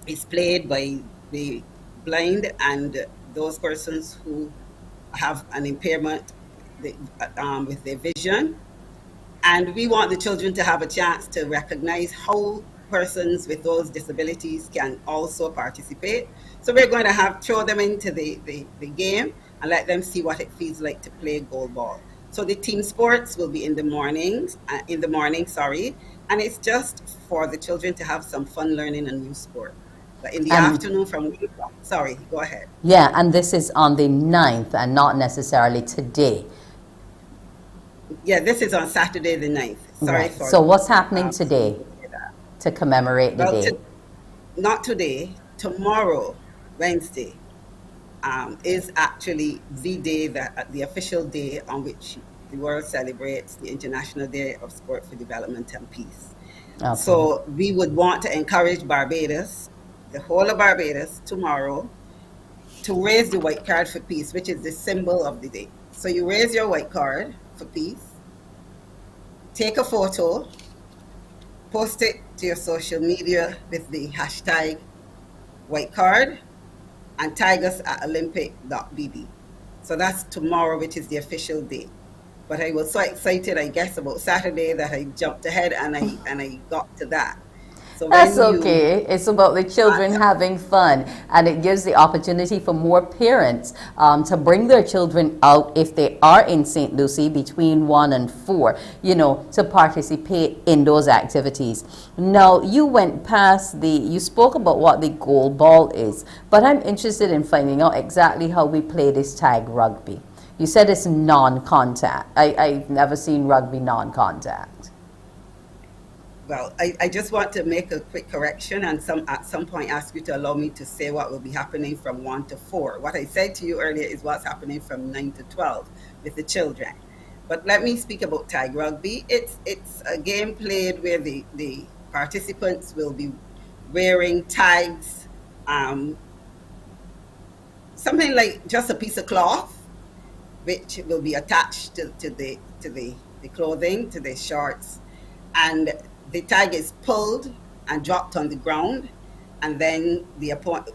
is played by the blind and those persons who have an impairment with their vision. And we want the children to have a chance to recognize how persons with those disabilities can also participate. So we're going to throw them into the game and let them see what it feels like to play goalball. So the team sports will be in the morning, and it's just for the children to have some fun learning a new sport. But in the afternoon go ahead. Yeah, and this is on the 9th and not necessarily today. Yeah, this is on Saturday the 9th. Right. So what's happening today to commemorate the day? Not today, tomorrow, Wednesday, is actually the day the official day on which the world celebrates the International Day of Sport for Development and Peace. Okay. So we would want to encourage Barbados, the whole of Barbados, tomorrow to raise the white card for peace, which is the symbol of the day. So you raise your white card for peace, take a photo, post it to your social media with the hashtag white card, and tag us at olympic.bb. So that's tomorrow, which is the official day. But I was so excited, I guess, about Saturday that I jumped ahead and I got to that. So that's okay. It's about the children having fun, and it gives the opportunity for more parents to bring their children out if they are in St. Lucie between 1 and 4, to participate in those activities. Now, you went past you spoke about what the goal ball is, but I'm interested in finding out exactly how we play this tag rugby. You said it's non-contact. I've never seen rugby non-contact. Well, I just want to make a quick correction and at some point ask you to allow me to say what will be happening from 1 to 4. What I said to you earlier is what's happening from 9 to 12 with the children. But let me speak about tag rugby. It's a game played where the participants will be wearing tags, something like just a piece of cloth, which will be attached to the clothing, to the shorts, and the tag is pulled and dropped on the ground, and then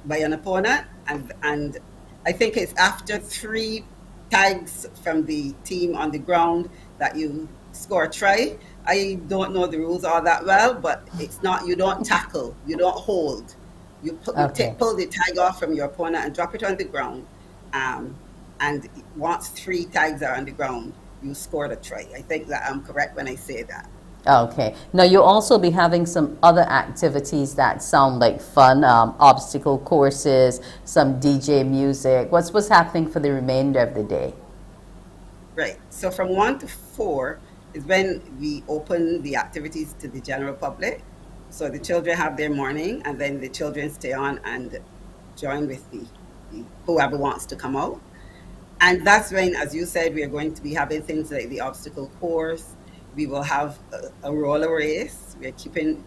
by an opponent, and I think it's after 3 tags from the team on the ground that you score a try. I don't know the rules all that well, but it's not, you don't tackle, you don't hold. You pull the tag off from your opponent and drop it on the ground. And once 3 tags are on the ground, you scored a try. I think that I'm correct when I say that. Okay. Now, you'll also be having some other activities that sound like fun, obstacle courses, some DJ music. What's happening for the remainder of the day? Right. So from 1 to 4 is when we open the activities to the general public. So the children have their morning, and then the children stay on and join with the whoever wants to come out. And that's when, as you said, we are going to be having things like the obstacle course. We will have a roller race. We're keeping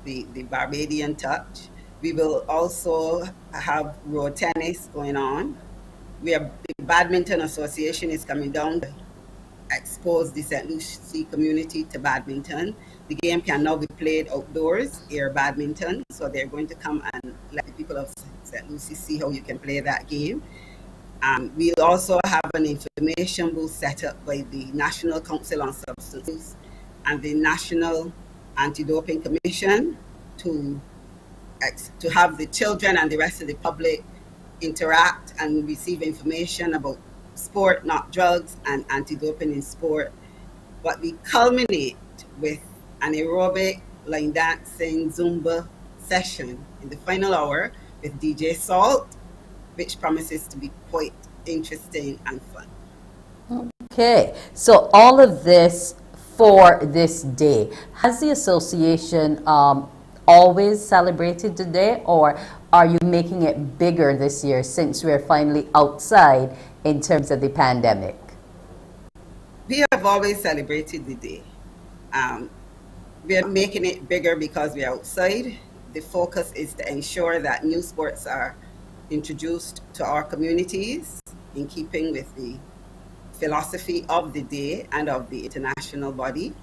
the Barbadian touch. We will also have road tennis going on. The Badminton Association is coming down to expose the St. Lucie community to badminton. The game can now be played outdoors, air badminton. So they're going to come and let the people of St. Lucie see how you can play that game. We'll also have an information booth set up by the National Council on Substance Use and the National Anti-Doping Commission to have the children and the rest of the public interact and receive information about sport, not drugs, and anti-doping in sport. But we culminate with an aerobic, line dancing, Zumba session in the final hour with DJ Salt, which promises to be quite interesting and fun. Okay, so all of this for this day. Has the association always celebrated today, or are you making it bigger this year since we're finally outside in terms of the pandemic? We have always celebrated the day. We are making it bigger because we're outside. The focus is to ensure that new sports are introduced to our communities in keeping with the philosophy of the day and of the international body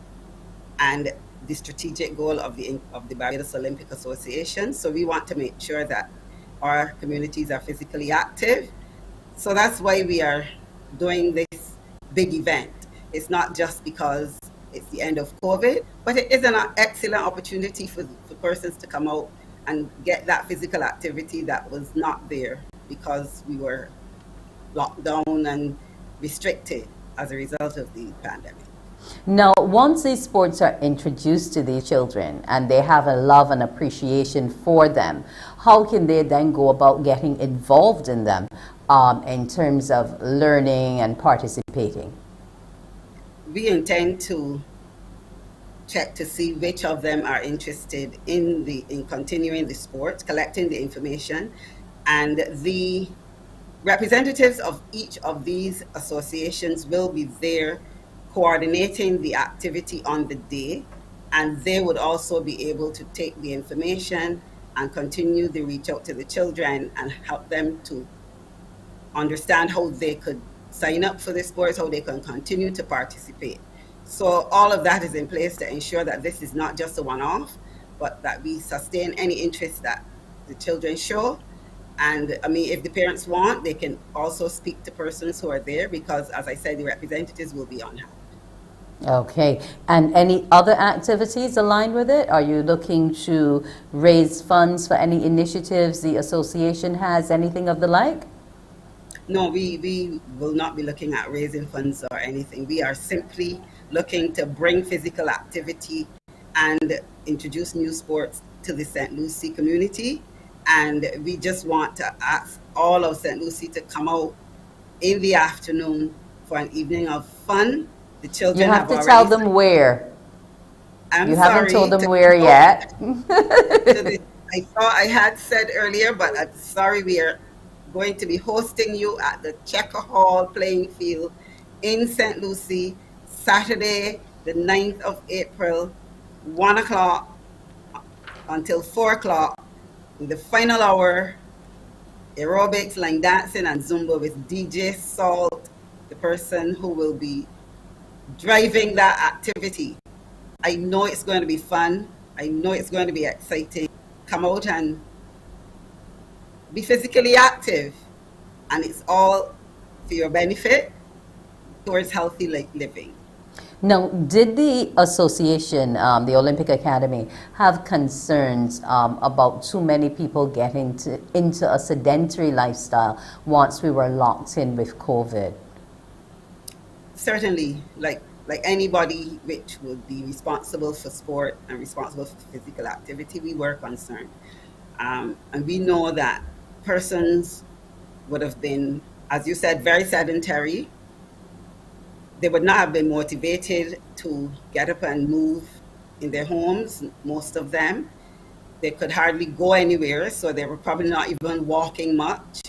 and the strategic goal of the Barbados Olympic Association. So we want to make sure that our communities are physically active. So that's why we are doing this big event. It's not just because it's the end of COVID, but it is an excellent opportunity for persons to come out and get that physical activity that was not there because we were locked down and restricted as a result of the pandemic. Now, once these sports are introduced to these children and they have a love and appreciation for them, how can they then go about getting involved in them in terms of learning and participating? We intend to check to see which of them are interested in continuing the sport, collecting the information, and the representatives of each of these associations will be there coordinating the activity on the day, and they would also be able to take the information and continue the reach out to the children and help them to understand how they could sign up for the sports, how they can continue to participate. So all of that is in place to ensure that this is not just a one-off, but that we sustain any interest that the children show. And I mean, if the parents want, they can also speak to persons who are there because, as I said, the representatives will be on hand. Okay, and any other activities aligned with it? Are you looking to raise funds for any initiatives the association has, anything of the like? No, we will not be looking at raising funds or anything. We are simply looking to bring physical activity and introduce new sports to the St. Lucie community. And we just want to ask all of St. Lucie to come out in the afternoon for an evening of fun. The You children have to already tell them where. I'm You haven't sorry told them to where go yet. to the, I thought I had said earlier, but I'm sorry, we are going to be hosting you at the Checker Hall playing field in St. Lucie, Saturday, the 9th of April, 1 o'clock until 4 o'clock. In the final hour, aerobics, line dancing, and Zumba with DJ Salt, the person who will be driving that activity. I know it's going to be fun. I know it's going to be exciting. Come out and be physically active. And it's all for your benefit towards healthy living. Now, did the association, the Olympic Academy, have concerns about too many people getting into a sedentary lifestyle once we were locked in with COVID? Certainly, like anybody which would be responsible for sport and responsible for physical activity, we were concerned. And we know that persons would have been, as you said, very sedentary. They would not have been motivated to get up and move in their homes, most of them. They could hardly go anywhere, so they were probably not even walking much.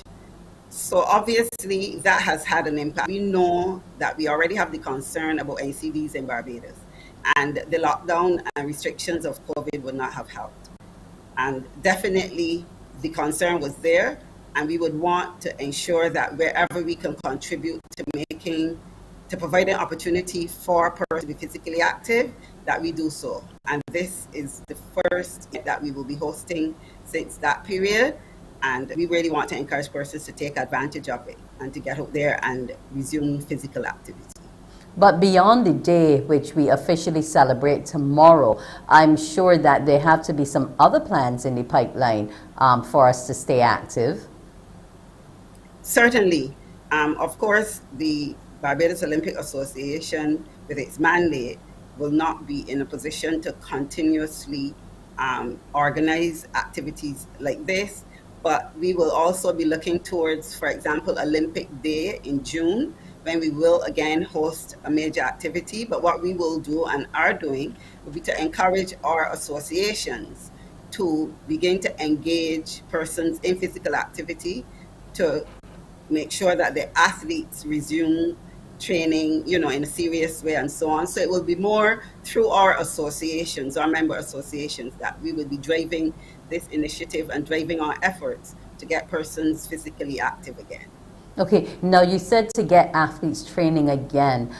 So obviously that has had an impact. We know that we already have the concern about NCDs in Barbados, and the lockdown and restrictions of COVID would not have helped. And definitely the concern was there, and we would want to ensure that wherever we can contribute to providing opportunity for a person to be physically active, that we do so. And this is the first that we will be hosting since that period. And we really want to encourage persons to take advantage of it and to get out there and resume physical activity. But beyond the day which we officially celebrate tomorrow, I'm sure that there have to be some other plans in the pipeline for us to stay active. Certainly. Of course, the Barbados Olympic Association, with its mandate, will not be in a position to continuously organize activities like this. But we will also be looking towards, for example, Olympic Day in June, when we will again host a major activity. But what we will do and are doing will be to encourage our associations to begin to engage persons in physical activity, to make sure that the athletes resume training, in a serious way and so on. So it will be more through our associations, our member associations, that we will be driving this initiative and driving our efforts to get persons physically active again. Okay, now you said to get athletes training again.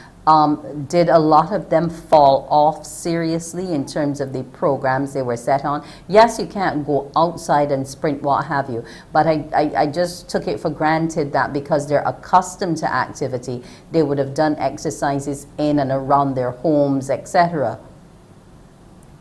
Did a lot of them fall off seriously in terms of the programs they were set on? Yes, you can't go outside and sprint, what have you, but I just took it for granted that because they're accustomed to activity, they would have done exercises in and around their homes, etc.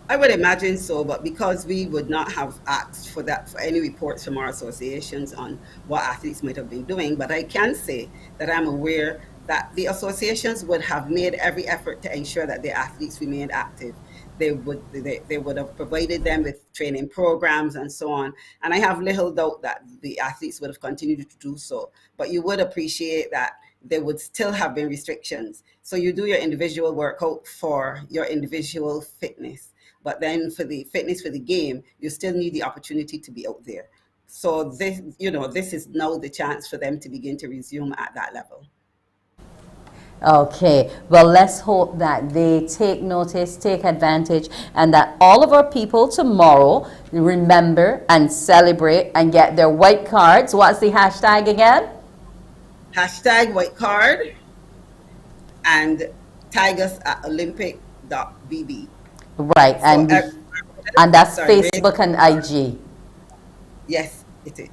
I would imagine so, but because we would not have asked for any reports from our associations on what athletes might have been doing, but I can say that I'm aware that the associations would have made every effort to ensure that their athletes remained active. They would have provided them with training programs and so on. And I have little doubt that the athletes would have continued to do so. But you would appreciate that there would still have been restrictions. So you do your individual workout for your individual fitness. But then for the fitness for the game, you still need the opportunity to be out there. So this is now the chance for them to begin to resume at that level. Okay, well, let's hope that they take notice, take advantage, and that all of our people tomorrow remember and celebrate and get their white cards. What's the hashtag again? Hashtag white card, and tag us at olympic.bb. Right, So, and that's Facebook and IG. Yes, it is.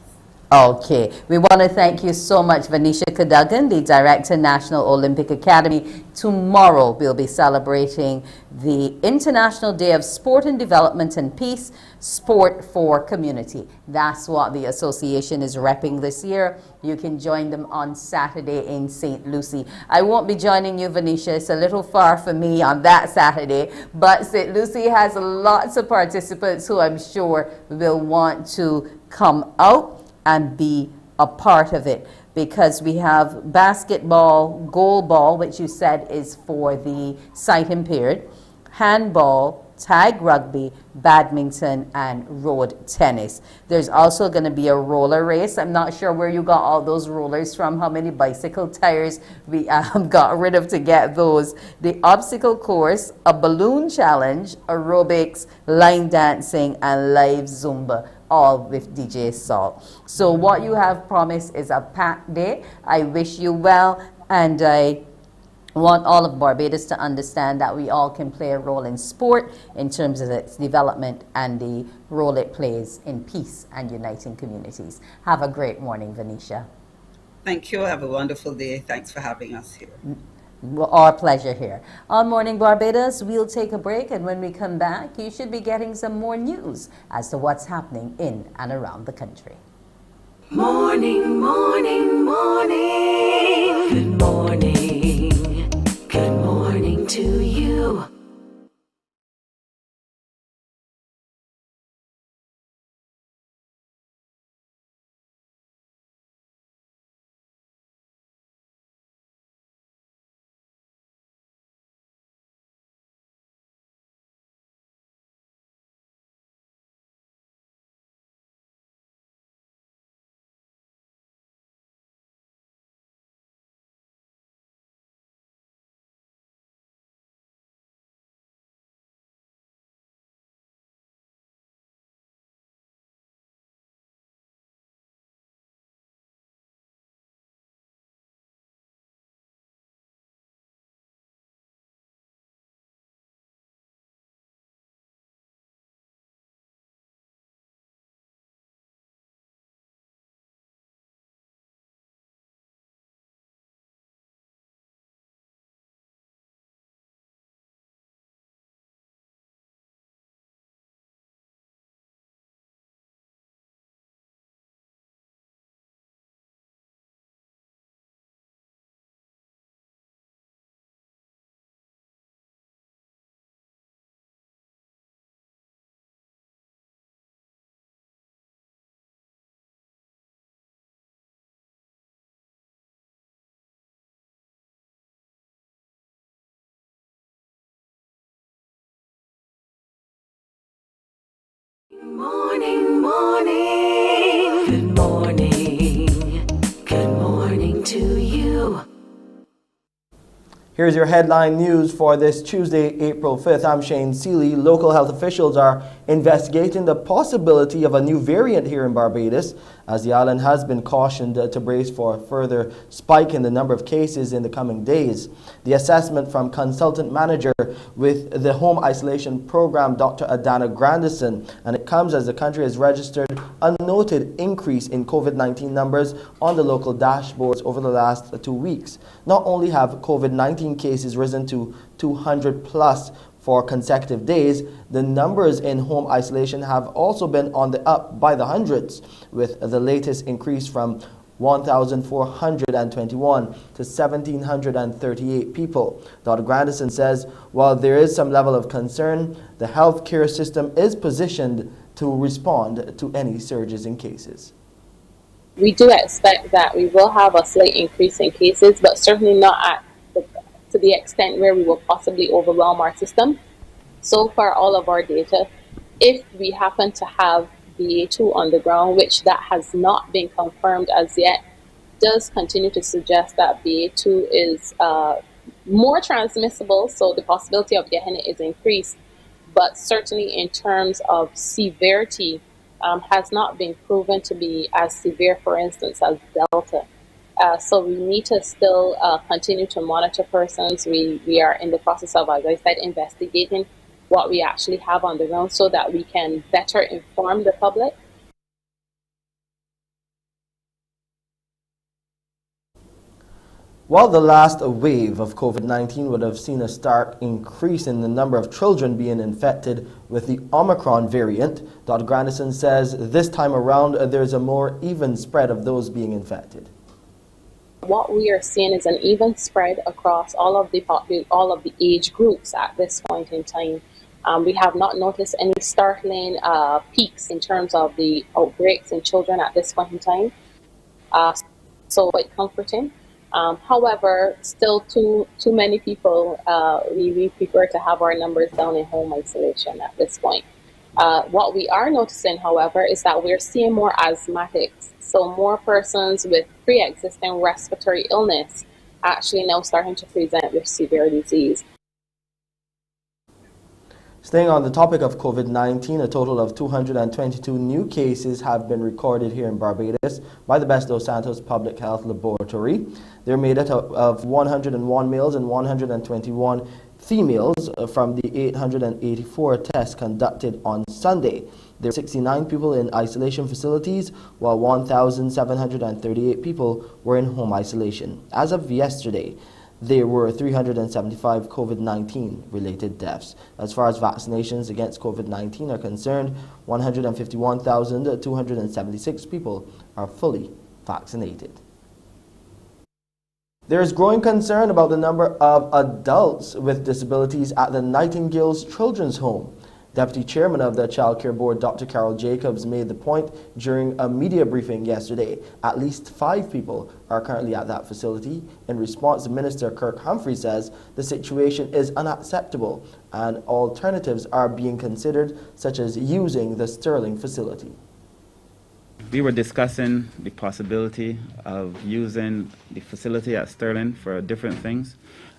Okay, we want to thank you so much, Venetia Cadogan, the Director, National Olympic Academy. Tomorrow we'll be celebrating the International Day of Sport and Development and Peace, Sport for Community. That's what the association is repping this year. You can join them on Saturday in St. Lucie. I won't be joining you, Venetia. It's a little far for me on that Saturday, but St. Lucie has lots of participants who I'm sure will want to come out and be a part of it. because we have basketball, goalball, which you said is for the sight impaired, handball, tag rugby, badminton, and road tennis. There's also going to be a roller race. I'm not sure where you got all those rollers from, how many bicycle tires we got rid of to get those. The obstacle course, a balloon challenge, aerobics, line dancing, and live Zumba, all with DJ Salt. So what you have promised is a packed day. I wish you well, and I want all of Barbados to understand that we all can play a role in sport in terms of its development and the role it plays in peace and uniting communities. Have a great morning, Venetia. Thank you. Have a wonderful day. Thanks for having us here. Our pleasure here. On Morning Barbados, we'll take a break, and when we come back, you should be getting some more news as to what's happening in and around the country. Morning, morning, morning. Good morning. Good morning to you. Morning, morning. Good morning. Good morning to you. Here's your headline news for this Tuesday, April 5th. I'm Shane Seeley. Local health officials are investigating the possibility of a new variant here in Barbados, as the island has been cautioned to brace for a further spike in the number of cases in the coming days. The assessment from consultant manager with the home isolation program, Dr. Adana Grandison, and it comes as the country has registered a noted increase in COVID-19 numbers on the local dashboards over the last 2 weeks. Not only have COVID-19 cases risen to 200 plus for consecutive days, the numbers in home isolation have also been on the up by the hundreds, with the latest increase from 1,421 to 1,738 people. Dr. Grandison says while there is some level of concern, the healthcare system is positioned to respond to any surges in cases. We do expect that we will have a slight increase in cases, but certainly not to the extent where we will possibly overwhelm our system. So far, all of our data, if we happen to have BA2 on the ground, which that has not been confirmed as yet, does continue to suggest that BA2 is more transmissible, so the possibility of getting it is increased. But certainly in terms of severity, has not been proven to be as severe, for instance, as Delta. So we need to still continue to monitor persons. We are in the process of, as I said, investigating what we actually have on the ground so that we can better inform the public. While the last wave of COVID-19 would have seen a stark increase in the number of children being infected with the Omicron variant, Dr. Grandison says this time around there's a more even spread of those being infected. What we are seeing is an even spread across all of the age groups at this point in time. We have not noticed any startling peaks in terms of the outbreaks in children at this point in time. So quite comforting. However, still too many people, we prefer to have our numbers down in home isolation at this point. What we are noticing, however, is that we're seeing more asthmatics. So more persons with pre-existing respiratory illness actually now starting to present with severe disease. Staying on the topic of COVID-19, a total of 222 new cases have been recorded here in Barbados by the Best dos Santos Public Health Laboratory. They're made up of 101 males and 121 females from the 884 tests conducted on Sunday. There were 69 people in isolation facilities, while 1,738 people were in home isolation. As of yesterday, there were 375 COVID-19 related deaths. As far as vaccinations against COVID-19 are concerned, 151,276 people are fully vaccinated. There is growing concern about the number of adults with disabilities at the Nightingale's Children's Home. Deputy Chairman of the Child Care Board, Dr. Carol Jacobs, made the point during a media briefing yesterday. At least 5 people are currently at that facility. In response, Minister Kirk Humphrey says the situation is unacceptable and alternatives are being considered, such as using the Sterling facility. We were discussing the possibility of using the facility at Sterling for different things,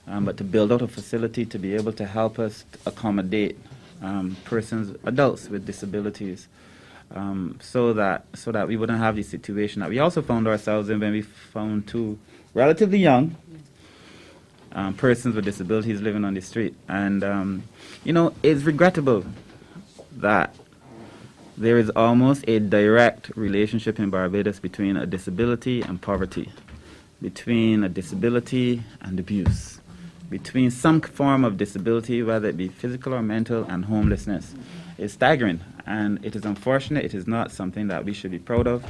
but to build out a facility to be able to help us accommodate adults with disabilities, so that we wouldn't have the situation that we also found ourselves in when we found 2 relatively young persons with disabilities living on the street. And it's regrettable that there is almost a direct relationship in Barbados between a disability and poverty, between a disability and abuse, between some form of disability, whether it be physical or mental, and homelessness. It's staggering, and it is unfortunate. It is not something that we should be proud of,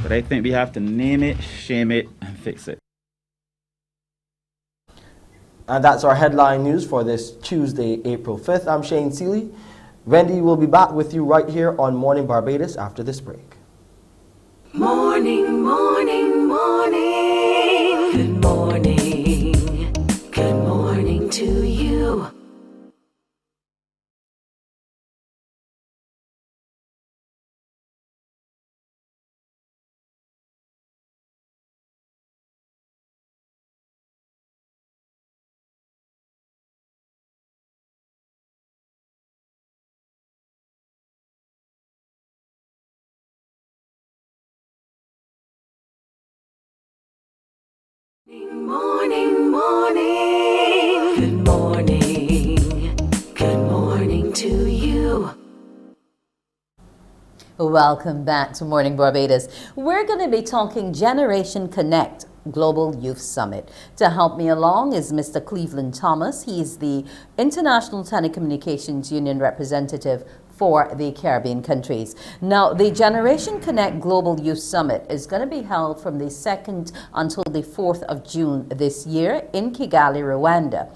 but I think we have to name it, shame it, and fix it. And that's our headline news for this Tuesday, April 5th. I'm Shane Seeley. Wendy will be back with you right here on Morning Barbados after this break. Morning, morning, morning. Good morning. Good morning to you. Morning, morning. Good morning. Good morning to you. Welcome back to Morning Barbados. We're going to be talking Generation Connect Global Youth Summit. To help me along is Mr. Cleveland Thomas. He's the International Telecommunications Union representative for the Caribbean countries. Now, the Generation Connect Global Youth Summit is going to be held from the 2nd until the 4th of June this year in Kigali, Rwanda.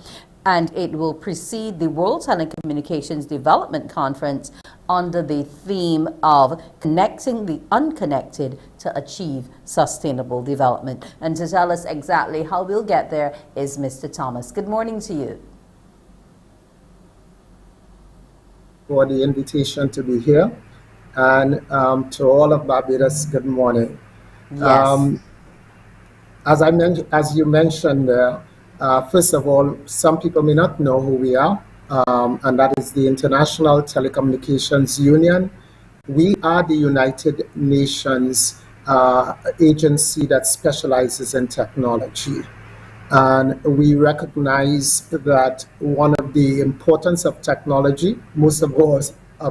And it will precede the World Telecommunications Development Conference under the theme of connecting the unconnected to achieve sustainable development. And to tell us exactly how we'll get there is Mr. Thomas. Good morning to you. For the invitation to be here, and to all of Barbados, good morning. Yes. As you mentioned, first of all, some people may not know who we are, and that is the International Telecommunications Union. We are the United Nations agency that specializes in technology. And we recognize that one of the importance of technology, most of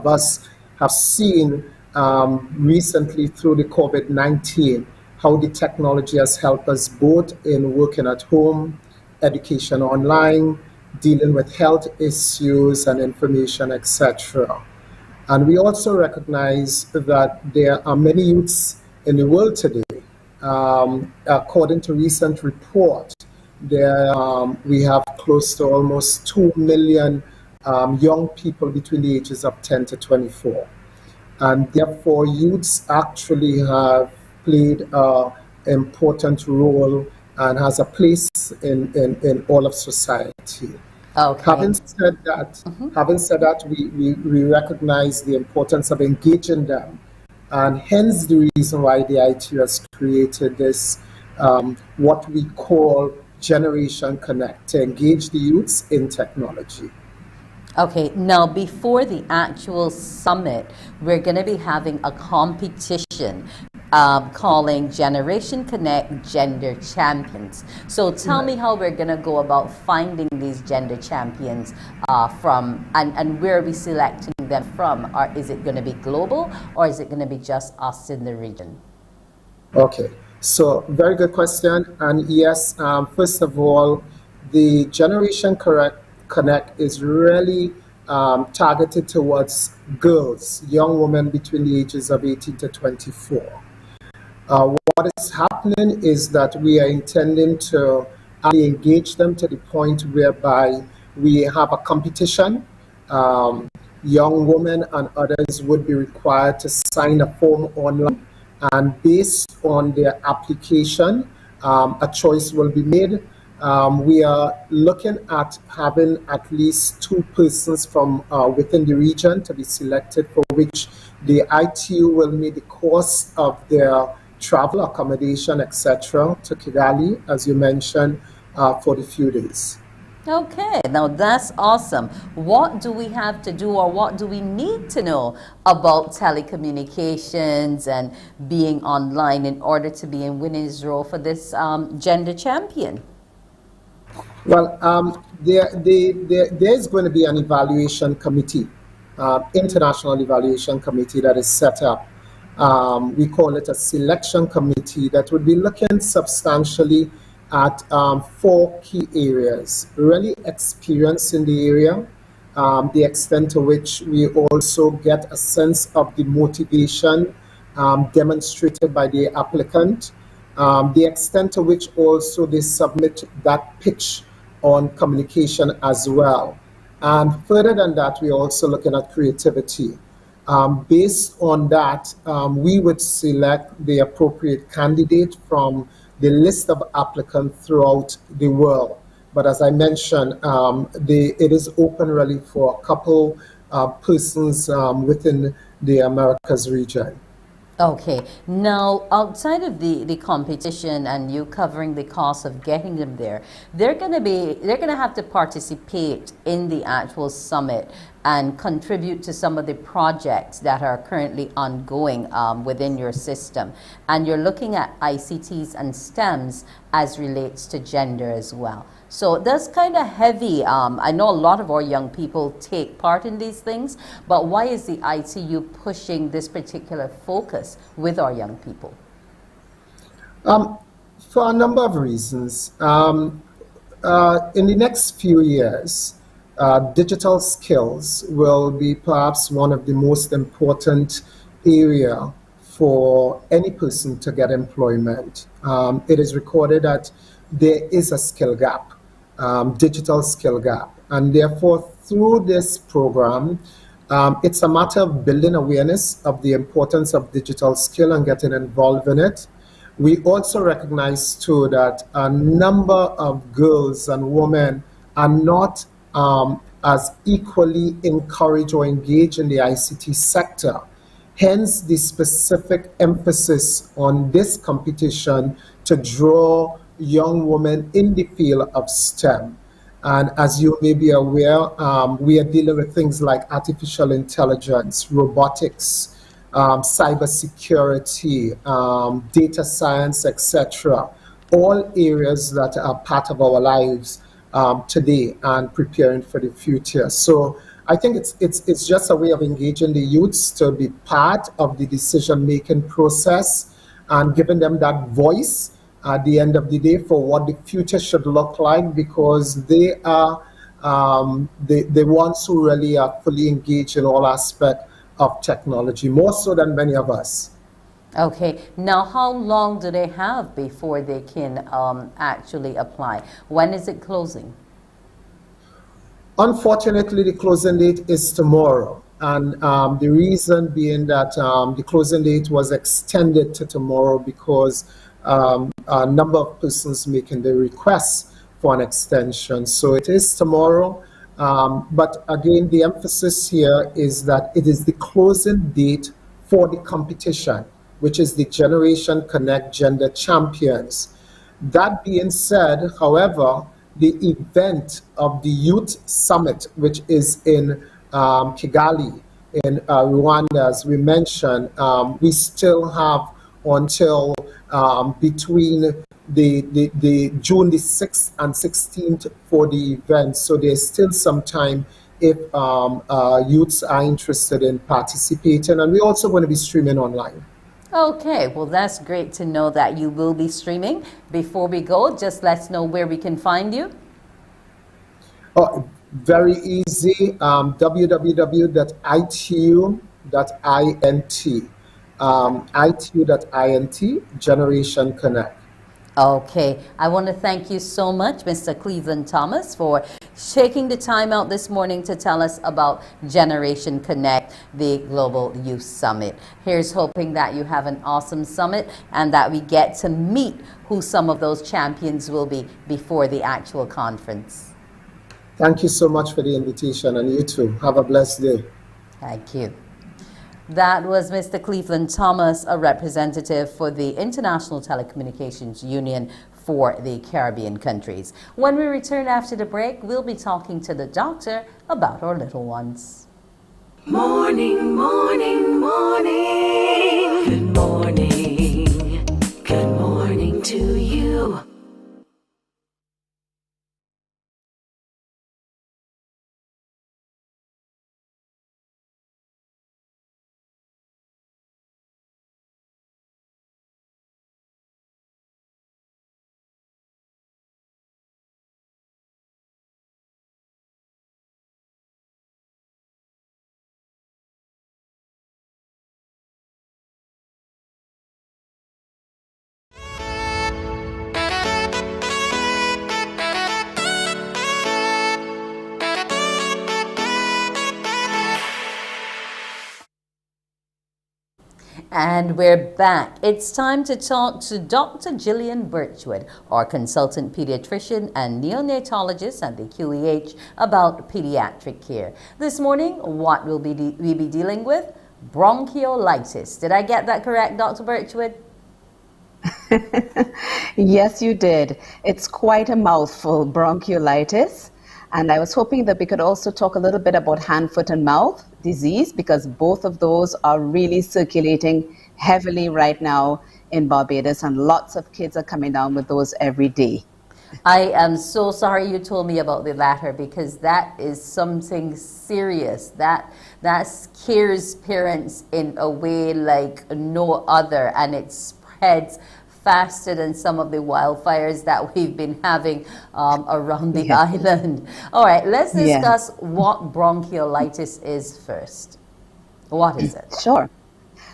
us have seen recently through the COVID-19, how the technology has helped us both in working at home, education online, dealing with health issues and information, etc. And we also recognize that there are many youths in the world today. According to recent reports, we have close to almost 2 million young people between the ages of 10 to 24. And therefore, youths actually have played an important role and has a place in all of society. Okay. Having said that, we recognize the importance of engaging them, and hence the reason why the ITU has created this, what we call Generation Connect, to engage the youths in technology. Okay, now before the actual summit, we're going to be having a competition calling Generation Connect Gender Champions. So tell me how we're going to go about finding these gender champions from, and where are we selecting them from? Or is it going to be global, or is it going to be just us in the region? Okay, so very good question. And yes, first of all, the Generation Connect is really targeted towards girls, young women between the ages of 18 to 24. What is happening is that we are intending to engage them to the point whereby we have a competition. Young women and others would be required to sign a form online, and based on their application, a choice will be made. We are looking at having at least 2 persons from within the region to be selected, for which the ITU will meet the cost of their travel, accommodation, etc. to Kigali, as you mentioned, for the few days. Okay, now that's awesome. What do we have to do, or what do we need to know about telecommunications and being online in order to be in winner's row for this gender champion? Well, there's going to be an evaluation committee, international evaluation committee that is set up. We call it a selection committee that would be looking substantially at 4 key areas: really experience in the area, the extent to which we also get a sense of the motivation demonstrated by the applicant, the extent to which also they submit that pitch on communication as well. And further than that, we're also looking at creativity. Based on that, we would select the appropriate candidate from the list of applicants throughout the world. But as I mentioned, it is open really for a couple persons within the Americas region. Okay, now outside of the competition and you covering the cost of getting them there, they're gonna have to participate in the actual summit and contribute to some of the projects that are currently ongoing within your system. And you're looking at ICTs and STEMs as relates to gender as well. So that's kind of heavy. I know a lot of our young people take part in these things, but why is the ITU pushing this particular focus with our young people? For a number of reasons. In the next few years, digital skills will be perhaps one of the most important area for any person to get employment. It is recorded that there is a skill gap, digital skill gap, and therefore through this program, it's a matter of building awareness of the importance of digital skill and getting involved in it. We also recognize too that a number of girls and women are not as equally encouraged or engaged in the ICT sector. Hence the specific emphasis on this competition to draw young women in the field of STEM. And as you may be aware, we are dealing with things like artificial intelligence, robotics, cybersecurity, data science, etc. All areas that are part of our lives today and preparing for the future. So I think it's just a way of engaging the youths to be part of the decision-making process and giving them that voice at the end of the day for what the future should look like, because they are the ones who really are fully engaged in all aspects of technology, more so than many of us. Okay, now how long do they have before they can actually apply? When is it closing? Unfortunately, the closing date is tomorrow. And the reason being that the closing date was extended to tomorrow because a number of persons making the request for an extension. So it is tomorrow. But again, the emphasis here is that it is the closing date for the competition, which is the Generation Connect Gender Champions. That being said, however, the event of the Youth Summit, which is in Kigali, in Rwanda, as we mentioned, we still have until between the June the 6th and 16th for the event. So there's still some time if youths are interested in participating. And we're also going to be streaming online. Okay, well, that's great to know that you will be streaming. Before we go, just let us know where we can find you. Oh, very easy, www.itu.int, itu.int, Generation Connect. Okay, I want to thank you so much, Mr. Cleveland Thomas, for taking the time out this morning to tell us about Generation Connect, the Global Youth Summit. Here's hoping that you have an awesome summit and that we get to meet who some of those champions will be before the actual conference. Thank you so much for the invitation, and you too. Have a blessed day. Thank you. That was Mr. Cleveland Thomas, a representative for the International Telecommunications Union for the Caribbean countries. When we return after the break, we'll be talking to the doctor about our little ones. Morning, morning, morning. Good morning. Good morning to you. And we're back. It's time to talk to Dr. Gillian Birchwood, our consultant pediatrician and neonatologist at the QEH, about pediatric care. This morning, what will we be dealing with? Bronchiolitis. Did I get that correct, Dr. Birchwood? Yes, you did. It's quite a mouthful, bronchiolitis. And I was hoping that we could also talk a little bit about hand, foot, and mouth disease, because both of those are really circulating heavily right now in Barbados, and lots of kids are coming down with those every day. I am so sorry you told me about the latter, because that is something serious. That scares parents in a way like no other, and it spreads faster than some of the wildfires that we've been having around the island. All right, let's discuss what bronchiolitis is first. What is it? Sure.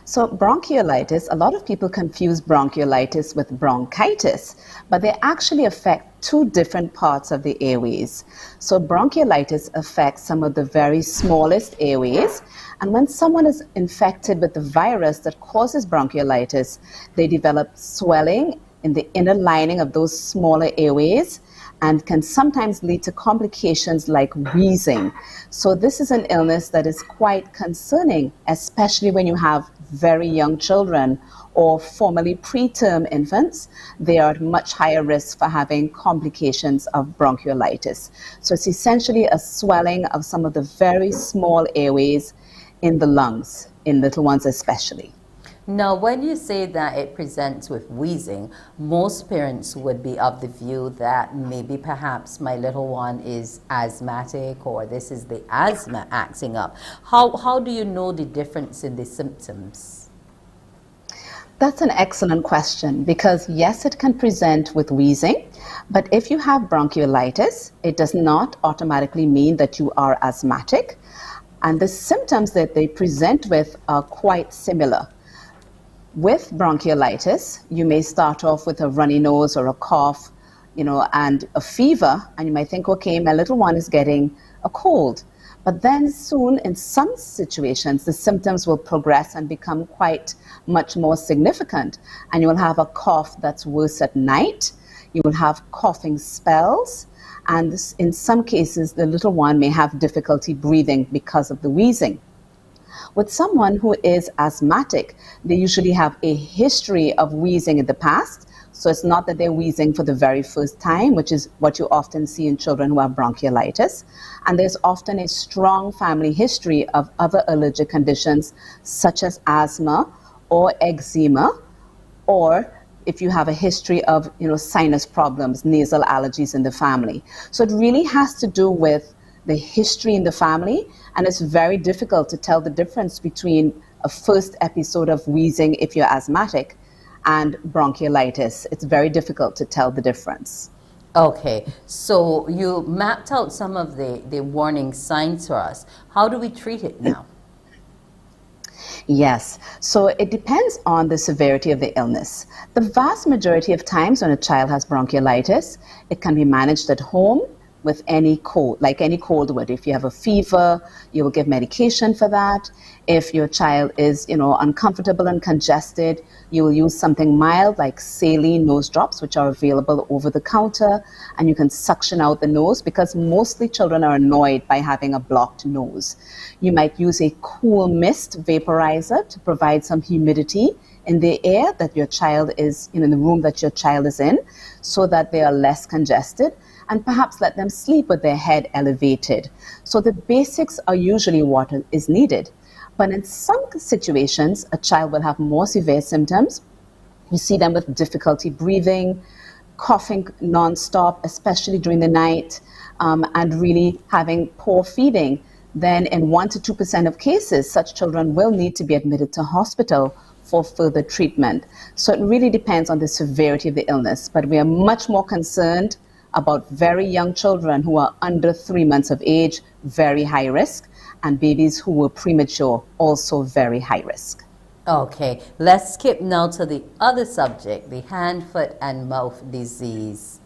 So bronchiolitis, a lot of people confuse bronchiolitis with bronchitis, but they actually affect two different parts of the airways. So bronchiolitis affects some of the very smallest airways, and when someone is infected with the virus that causes bronchiolitis, they develop swelling in the inner lining of those smaller airways and can sometimes lead to complications like wheezing. So this is an illness that is quite concerning, especially when you have very young children or formerly preterm infants. They are at much higher risk for having complications of bronchiolitis. So it's essentially a swelling of some of the very small airways in the lungs, in little ones especially. Now, when you say that it presents with wheezing, most parents would be of the view that maybe perhaps my little one is asthmatic, or this is the asthma acting up. How do you know the difference in the symptoms? That's an excellent question, because yes, it can present with wheezing, but if you have bronchiolitis, it does not automatically mean that you are asthmatic. And the symptoms that they present with are quite similar. With bronchiolitis, you may start off with a runny nose or a cough, and a fever, and you might think, okay, my little one is getting a cold. But then soon, in some situations, the symptoms will progress and become quite much more significant. And you will have a cough that's worse at night. You will have coughing spells. And in some cases, the little one may have difficulty breathing because of the wheezing. With someone who is asthmatic, they usually have a history of wheezing in the past. So it's not that they're wheezing for the very first time, which is what you often see in children who have bronchiolitis. And there's often a strong family history of other allergic conditions, such as asthma or eczema, or if you have a history of sinus problems, nasal allergies in the family. So it really has to do with the history in the family, and it's very difficult to tell the difference between a first episode of wheezing if you're asthmatic and bronchiolitis. It's very difficult to tell the difference. Okay, so you mapped out some of the warning signs for us. How do we treat it now? Yes, so it depends on the severity of the illness. The vast majority of times when a child has bronchiolitis, it can be managed at home with any cold, like any cold would. If you have a fever, you will give medication for that. If your child is, uncomfortable and congested, you will use something mild like saline nose drops, which are available over the counter, and you can suction out the nose because mostly children are annoyed by having a blocked nose. You might use a cool mist vaporizer to provide some humidity in the air that your child is, in the room that your child is in, so that they are less congested, and perhaps let them sleep with their head elevated. So the basics are usually what is needed. But in some situations, a child will have more severe symptoms. You see them with difficulty breathing, coughing nonstop, especially during the night, and really having poor feeding. Then in 1 to 2% of cases, such children will need to be admitted to hospital for further treatment. So it really depends on the severity of the illness. But we are much more concerned about very young children who are under 3 months of age, very high risk, and babies who were premature, also very high risk. Okay, let's skip now to the other subject, the hand, foot, and mouth disease.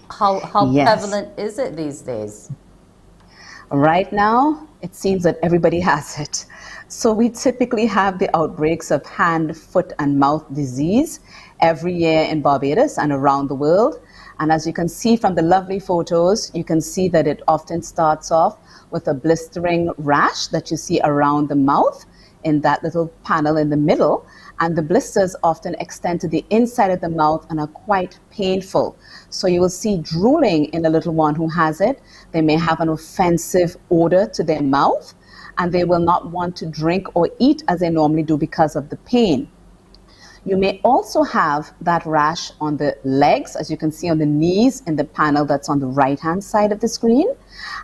How Yes. prevalent is it these days? Right now, it seems that everybody has it. So we typically have the outbreaks of hand, foot, and mouth disease every year in Barbados and around the world. And as you can see from the lovely photos, you can see that it often starts off with a blistering rash that you see around the mouth in that little panel in the middle. And the blisters often extend to the inside of the mouth and are quite painful. So you will see drooling in a little one who has it. They may have an offensive odor to their mouth, and they will not want to drink or eat as they normally do because of the pain. You may also have that rash on the legs, as you can see on the knees in the panel that's on the right-hand side of the screen.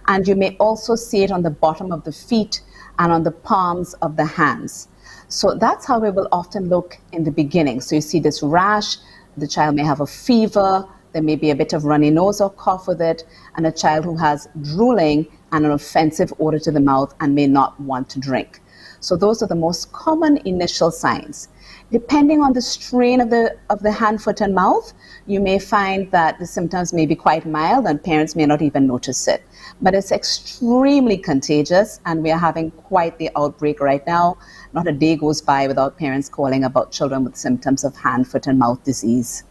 And you may also see it on the bottom of the feet and on the palms of the hands. So that's how it will often look in the beginning. So you see this rash, the child may have a fever, there may be a bit of runny nose or cough with it, and a child who has drooling and an offensive odor to the mouth and may not want to drink. So those are the most common initial signs. Depending on the strain of the hand, foot, and mouth, you may find that the symptoms may be quite mild and parents may not even notice it. But it's extremely contagious, and we are having quite the outbreak right now. Not a day goes by without parents calling about children with symptoms of hand, foot, and mouth disease.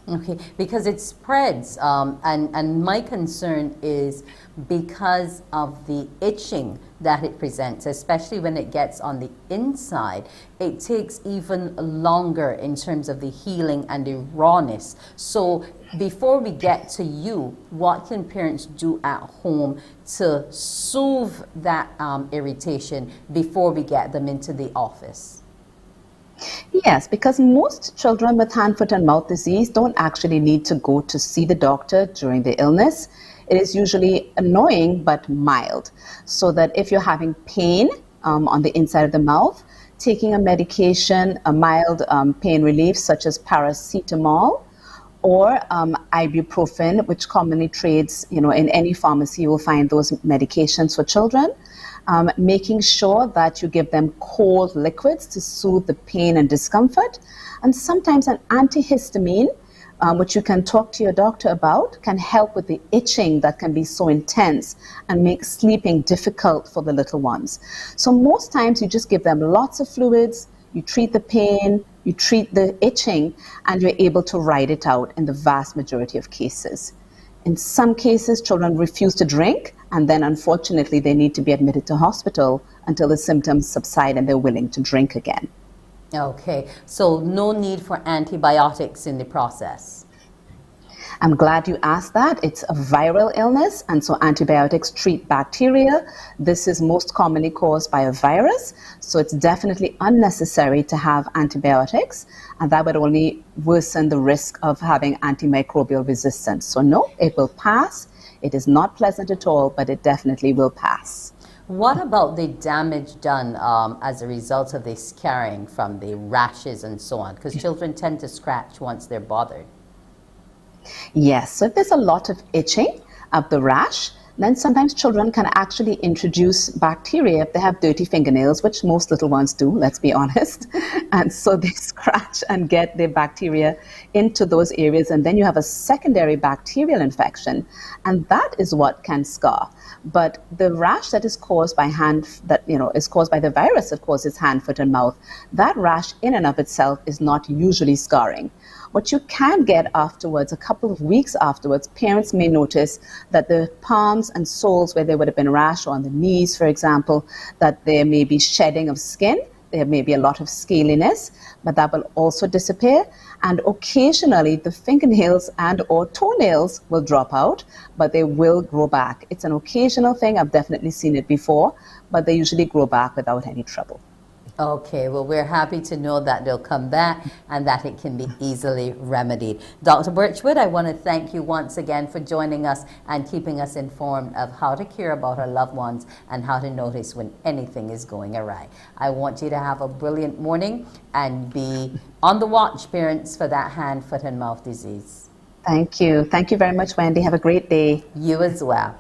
Okay, because it spreads, and my concern is because of the itching that it presents, especially when it gets on the inside, it takes even longer in terms of the healing and the rawness. So before we get to you, what can parents do at home to soothe that irritation before we get them into the office? Yes, because most children with hand, foot, and mouth disease don't actually need to go to see the doctor during the illness. It is usually annoying but mild. So that if you're having pain on the inside of the mouth, taking a medication, a mild pain relief such as paracetamol or ibuprofen, which commonly trades, in any pharmacy, you will find those medications for children. Making sure that you give them cold liquids to soothe the pain and discomfort, and sometimes an antihistamine which you can talk to your doctor about, can help with the itching that can be so intense and make sleeping difficult for the little ones. So most times you just give them lots of fluids, you treat the pain, you treat the itching, and you're able to ride it out in the vast majority of cases. In some cases, children refuse to drink, and then unfortunately they need to be admitted to hospital until the symptoms subside and they're willing to drink again. Okay, so no need for antibiotics in the process. I'm glad you asked that. It's a viral illness, and so antibiotics treat bacteria. This is most commonly caused by a virus, so it's definitely unnecessary to have antibiotics, and that would only worsen the risk of having antimicrobial resistance. So no, it will pass. It is not pleasant at all, but it definitely will pass. What about the damage done as a result of the scarring from the rashes and so on? Because children tend to scratch once they're bothered. Yes, so if there's a lot of itching of the rash, then sometimes children can actually introduce bacteria if they have dirty fingernails, which most little ones do, let's be honest. And so they scratch and get the bacteria into those areas, and then you have a secondary bacterial infection, and that is what can scar. But the rash that is caused by is caused by the virus that causes hand, foot, and mouth, that rash in and of itself is not usually scarring. What you can get afterwards, a couple of weeks afterwards, parents may notice that the palms and soles where there would have been rash, or on the knees, for example, that there may be shedding of skin. There may be a lot of scaliness, but that will also disappear. And occasionally the fingernails and or toenails will drop out, but they will grow back. It's an occasional thing. I've definitely seen it before, but they usually grow back without any trouble. Okay, well, we're happy to know that they'll come back and that it can be easily remedied. Dr. Birchwood, I want to thank you once again for joining us and keeping us informed of how to care about our loved ones and how to notice when anything is going awry. I want you to have a brilliant morning and be on the watch, parents, for that hand, foot, and mouth disease. Thank you. Thank you very much, Wendy. Have a great day. You as well.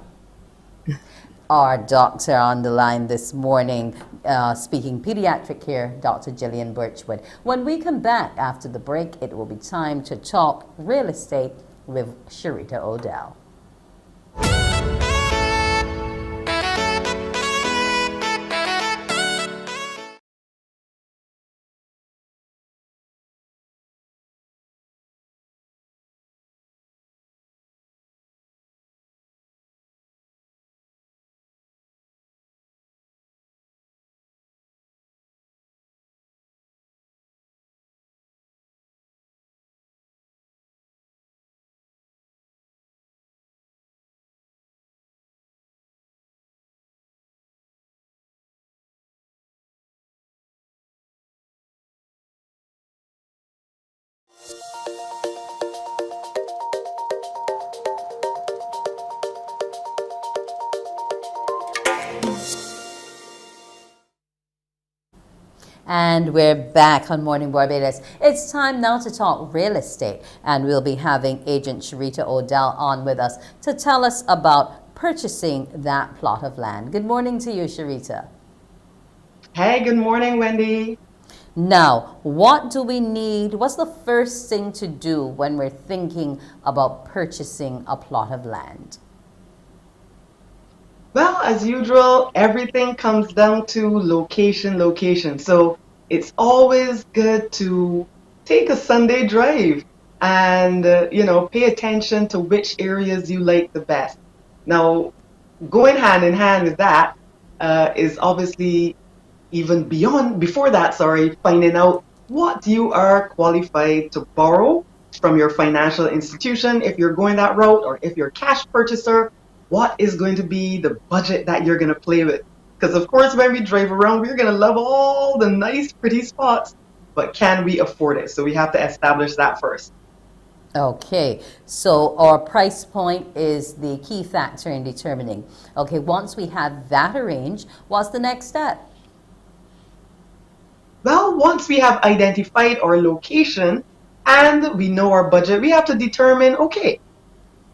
Our doctor on the line this morning, speaking pediatric care, Dr. Gillian Birchwood. When we come back after the break, it will be time to talk real estate with Sharita Odell. And we're back on Morning Barbados. It's time now to talk real estate, and we'll be having agent Sharita Odell on with us to tell us about purchasing that plot of land. Good morning to you, Sharita. Hey, good morning, Wendy. Now, what do we need? What's the first thing to do when we're thinking about purchasing a plot of land? Well, as usual, everything comes down to location. So it's always good to take a Sunday drive and, pay attention to which areas you like the best. Now, going hand in hand with that is obviously finding out what you are qualified to borrow from your financial institution if you're going that route, or if you're a cash purchaser, what is going to be the budget that you're going to play with. Because of course, when we drive around, we're going to love all the nice, pretty spots, but can we afford it? So we have to establish that first. Okay, so our price point is the key factor in determining. Okay, once we have that arranged, what's the next step? Well, once we have identified our location and we know our budget, we have to determine, okay,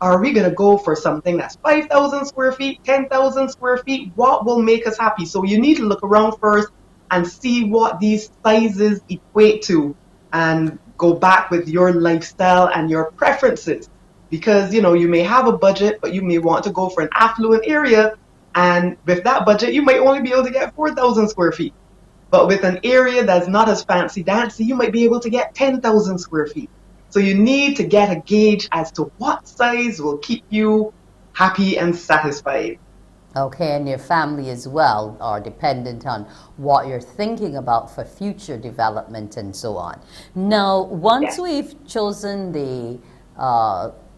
are we going to go for something that's 5,000 square feet, 10,000 square feet? What will make us happy? So you need to look around first and see what these sizes equate to. And go back with your lifestyle and your preferences. Because, you may have a budget, but you may want to go for an affluent area. And with that budget, you might only be able to get 4,000 square feet. But with an area that's not as fancy dancy, you might be able to get 10,000 square feet. So you need to get a gauge as to what size will keep you happy and satisfied. Okay, and your family as well are dependent on what you're thinking about for future development and so on. Now, once we've chosen the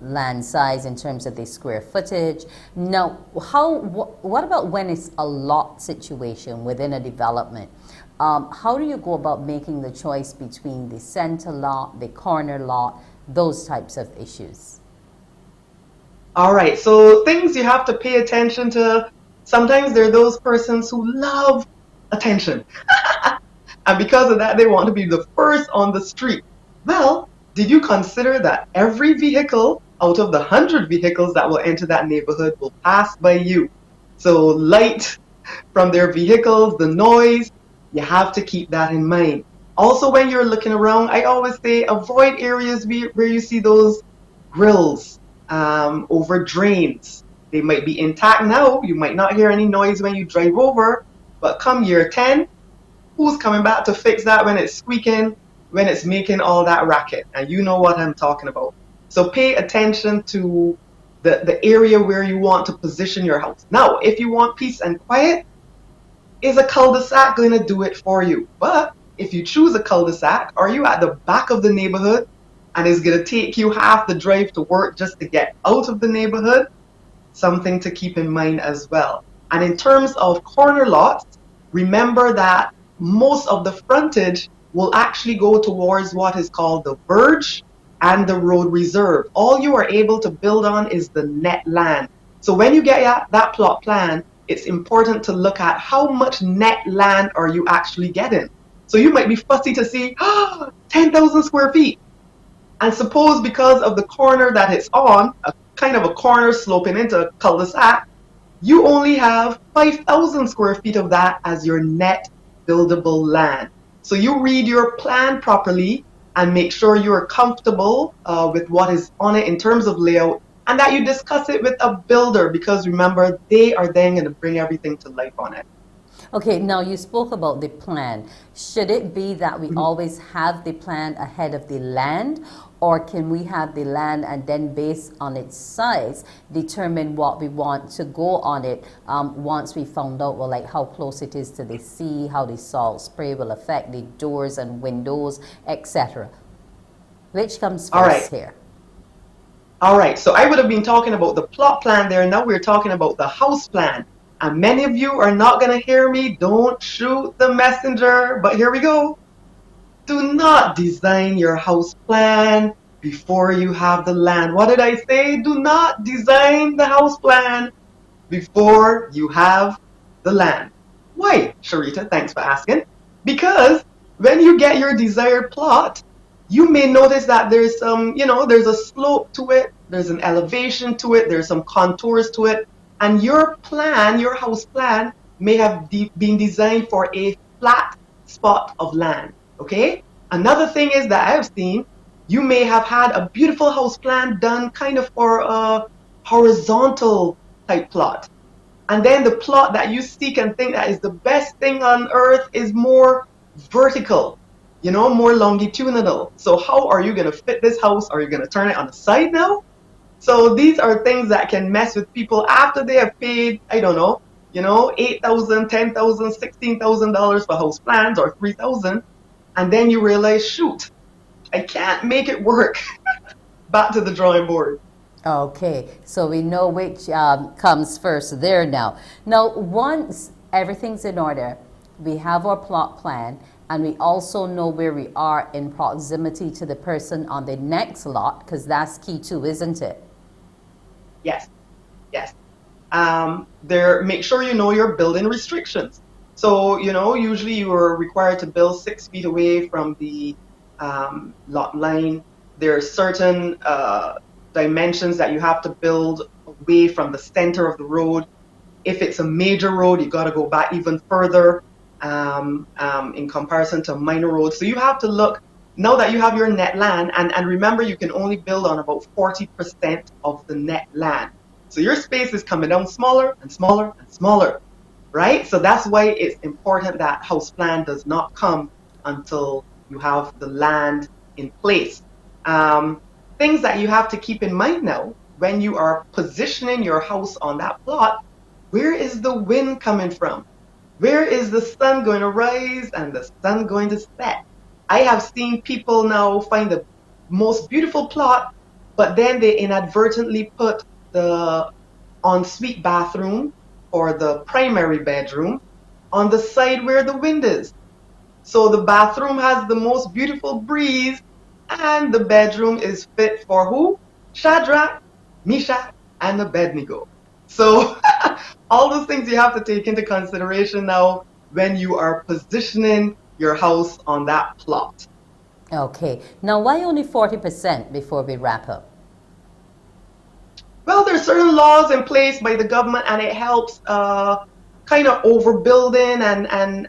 land size in terms of the square footage, now what about when it's a lot situation within a development? How do you go about making the choice between the center lot, the corner lot, those types of issues? All right, so things you have to pay attention to. Sometimes there are those persons who love attention. And because of that, they want to be the first on the street. Well, did you consider that every vehicle out of the 100 vehicles that will enter that neighborhood will pass by you? So light from their vehicles, the noise, you have to keep that in mind. Also, when you're looking around, I always say avoid areas where you see those grills over drains. They might be intact now. You might not hear any noise when you drive over, but come year 10, who's coming back to fix that when it's squeaking, when it's making all that racket? And you know what I'm talking about. So pay attention to the area where you want to position your house. Now, if you want peace and quiet, is a cul-de-sac going to do it for you? But if you choose a cul-de-sac, are you at the back of the neighborhood and it's going to take you half the drive to work just to get out of the neighborhood? Something to keep in mind as well. And in terms of corner lots, remember that most of the frontage will actually go towards what is called the verge and the road reserve. All you are able to build on is the net land. So when you get that plot plan, it's important to look at how much net land are you actually getting. So you might be fussy to see 10,000 square feet. And suppose because of the corner that it's on, a kind of a corner sloping into a cul-de-sac, you only have 5,000 square feet of that as your net buildable land. So you read your plan properly and make sure you're comfortable with what is on it in terms of layout, and that you discuss it with a builder, because remember, they are then going to bring everything to life on it. Okay, now you spoke about the plan. Should it be that we always have the plan ahead of the land, or can we have the land and then based on its size determine what we want to go on it once we found out, well, like how close it is to the sea, how the salt spray will affect the doors and windows, etc.? Which comes first here? All right, so I would have been talking about the plot plan there. Now we're talking about the house plan. And many of you are not going to hear me. Don't shoot the messenger. But here we go. Do not design your house plan before you have the land. What did I say? Do not design the house plan before you have the land. Why, Sharita? Thanks for asking. Because when you get your desired plot, you may notice that there's some, there's a slope to it, there's an elevation to it, there's some contours to it, and your plan, your house plan, may have been designed for a flat spot of land, okay? Another thing is that I've seen, you may have had a beautiful house plan done kind of for a horizontal type plot. And then the plot that you seek and think that is the best thing on earth is more vertical, more longitudinal. So how are you going to fit this house? Are you going to turn it on the side now? So these are things that can mess with people after they have paid, I don't know, $8,000, $10,000, $16,000 for house plans, or $3,000. And then you realize, shoot, I can't make it work. Back to the drawing board. Okay, so we know which comes first there now. Now, once everything's in order, we have our plot plan, and we also know where we are in proximity to the person on the next lot, because that's key too, isn't it? Yes, yes. Make sure you know your building restrictions. So, usually you are required to build 6 feet away from the lot line. There are certain dimensions that you have to build away from the center of the road. If it's a major road, you got to go back even further in comparison to a minor road. So you have to look now that you have your net land, and remember, you can only build on about 40% of the net land. So your space is coming down smaller and smaller and smaller, right? So that's why it's important that house plan does not come until you have the land in place. Things that you have to keep in mind now when you are positioning your house on that plot: where is the wind coming from? Where is the sun going to rise and the sun going to set? I have seen people now find the most beautiful plot, but then they inadvertently put the ensuite bathroom or the primary bedroom on the side where the wind is. So the bathroom has the most beautiful breeze, and the bedroom is fit for who? Shadrach, Meshach, and Abednego. So all those things you have to take into consideration now when you are positioning your house on that plot. Okay. Now, why only 40% before we wrap up? Well, there's certain laws in place by the government, and it helps kind of overbuilding, and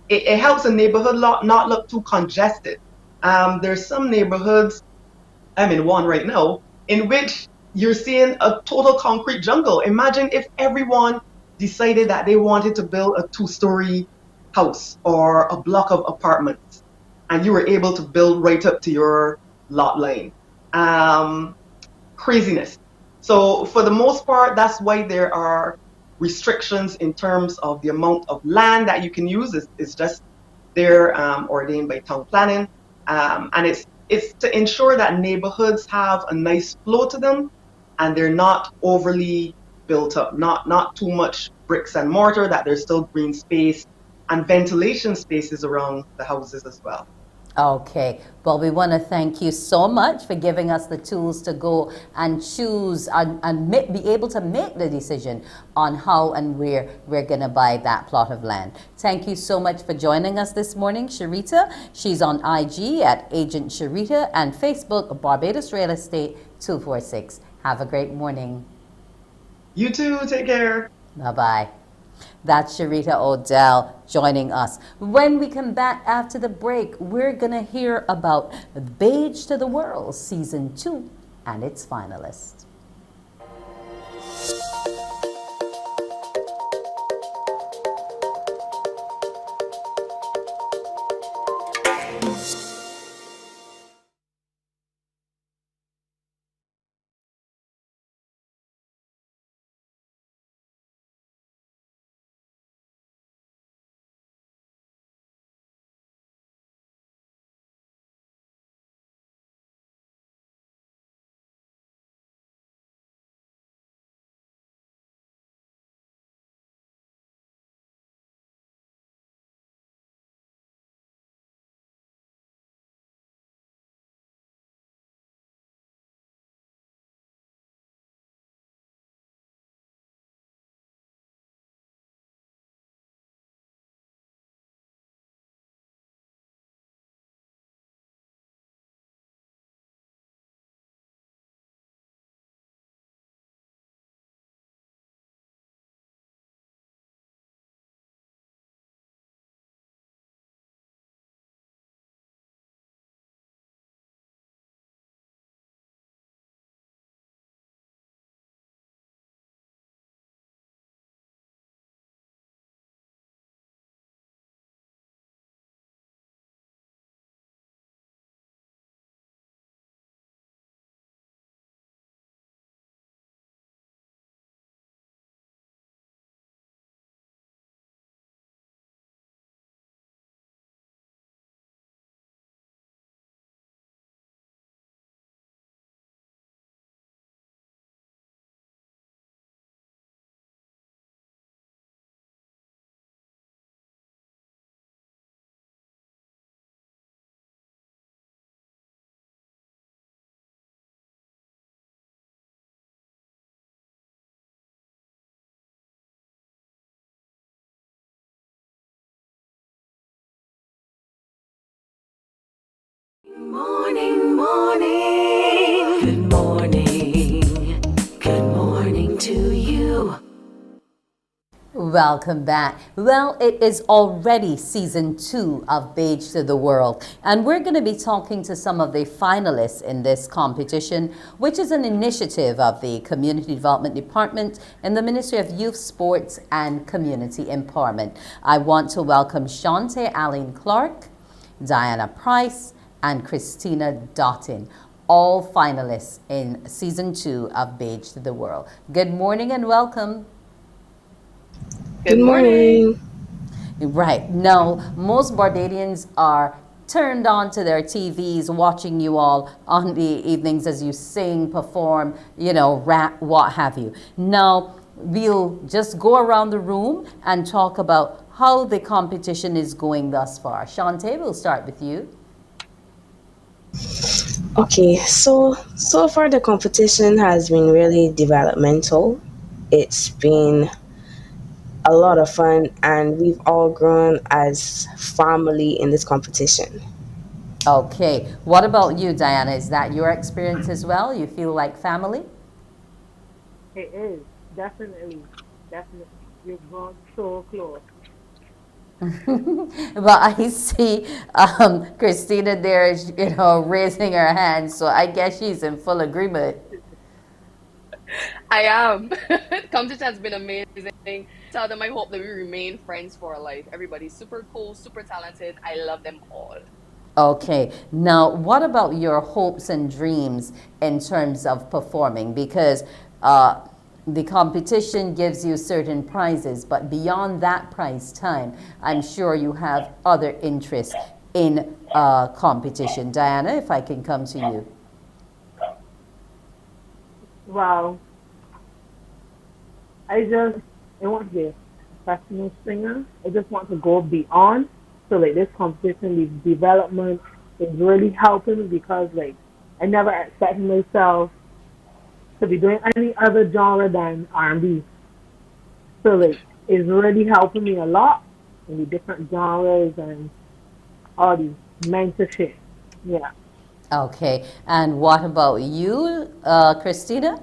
it helps a neighborhood not look too congested. There's some neighborhoods, I'm in one right now, in which you're seeing a total concrete jungle. Imagine if everyone decided that they wanted to build a 2-story house or a block of apartments, and you were able to build right up to your lot line. Craziness. So for the most part, that's why there are restrictions in terms of the amount of land that you can use. It's just they're ordained by town planning, and it's to ensure that neighborhoods have a nice flow to them, and they're not overly built up, not too much bricks and mortar, that there's still green space and ventilation spaces around the houses as well. Okay, well, we want to thank you so much for giving us the tools to go and choose and be able to make the decision on how and where we're going to buy that plot of land. Thank you so much for joining us this morning, Sharita. She's on IG at Agent Sharita and Facebook, Barbados Real Estate 246. Have a great morning. You too. Take care. Bye-bye. That's Sharita Odell joining us. When we come back after the break, we're going to hear about Beige to the World Season 2 and its finalists. Morning, morning. Good morning. Good morning to you. Welcome back. Well, it is already season 2 of Beige to the World, and we're going to be talking to some of the finalists in this competition, which is an initiative of the Community Development Department and the Ministry of Youth, Sports and Community Empowerment. I want to welcome Shante Allen Clark, Diana Price, and Christina Dottin, all finalists in season 2 of Beige to the World. Good morning and welcome. Good morning. Right. Now, most Barbadians are turned on to their TVs watching you all on the evenings as you sing, perform, rap, what have you. Now, we'll just go around the room and talk about how the competition is going thus far. Shante, we'll start with you. Okay, so far the competition has been really developmental. It's been a lot of fun, and we've all grown as family in this competition. Okay. What about you, Diana? Is that your experience as well? You feel like family? It is. Definitely. We've gone so close. Well, I see Christina there is, raising her hand, so I guess she's in full agreement. I am. Competition has been amazing. Tell them I hope that we remain friends for life. Everybody's super cool, super talented. I love them all. Okay. Now, what about your hopes and dreams in terms of performing? Because the competition gives you certain prizes, but beyond that prize time, I'm sure you have other interests in competition. Diana, if I can come to you. Well, I want to be a professional singer. I just want to go beyond. So like this competition, the development is really helping me because like I never expected myself to be doing any other genre than R&B. So like it's really helping me a lot in the different genres and all the mentorship. Yeah. Okay. And what about you, Christina?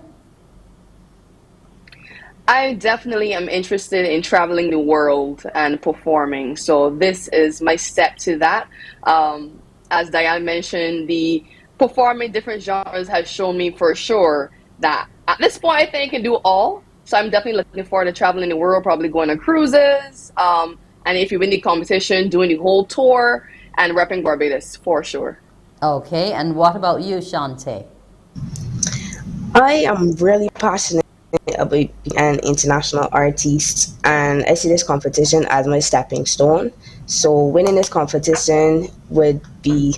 I definitely am interested in traveling the world and performing. So this is my step to that. As Diane mentioned, the performing different genres has shown me for sure that at this point I think I can do all. So I'm definitely looking forward to traveling the world, probably going on cruises. And if you win the competition, doing the whole tour and repping Barbados for sure. Okay. And what about you, Shante? I am really passionate about being an international artist, and I see this competition as my stepping stone. So winning this competition would be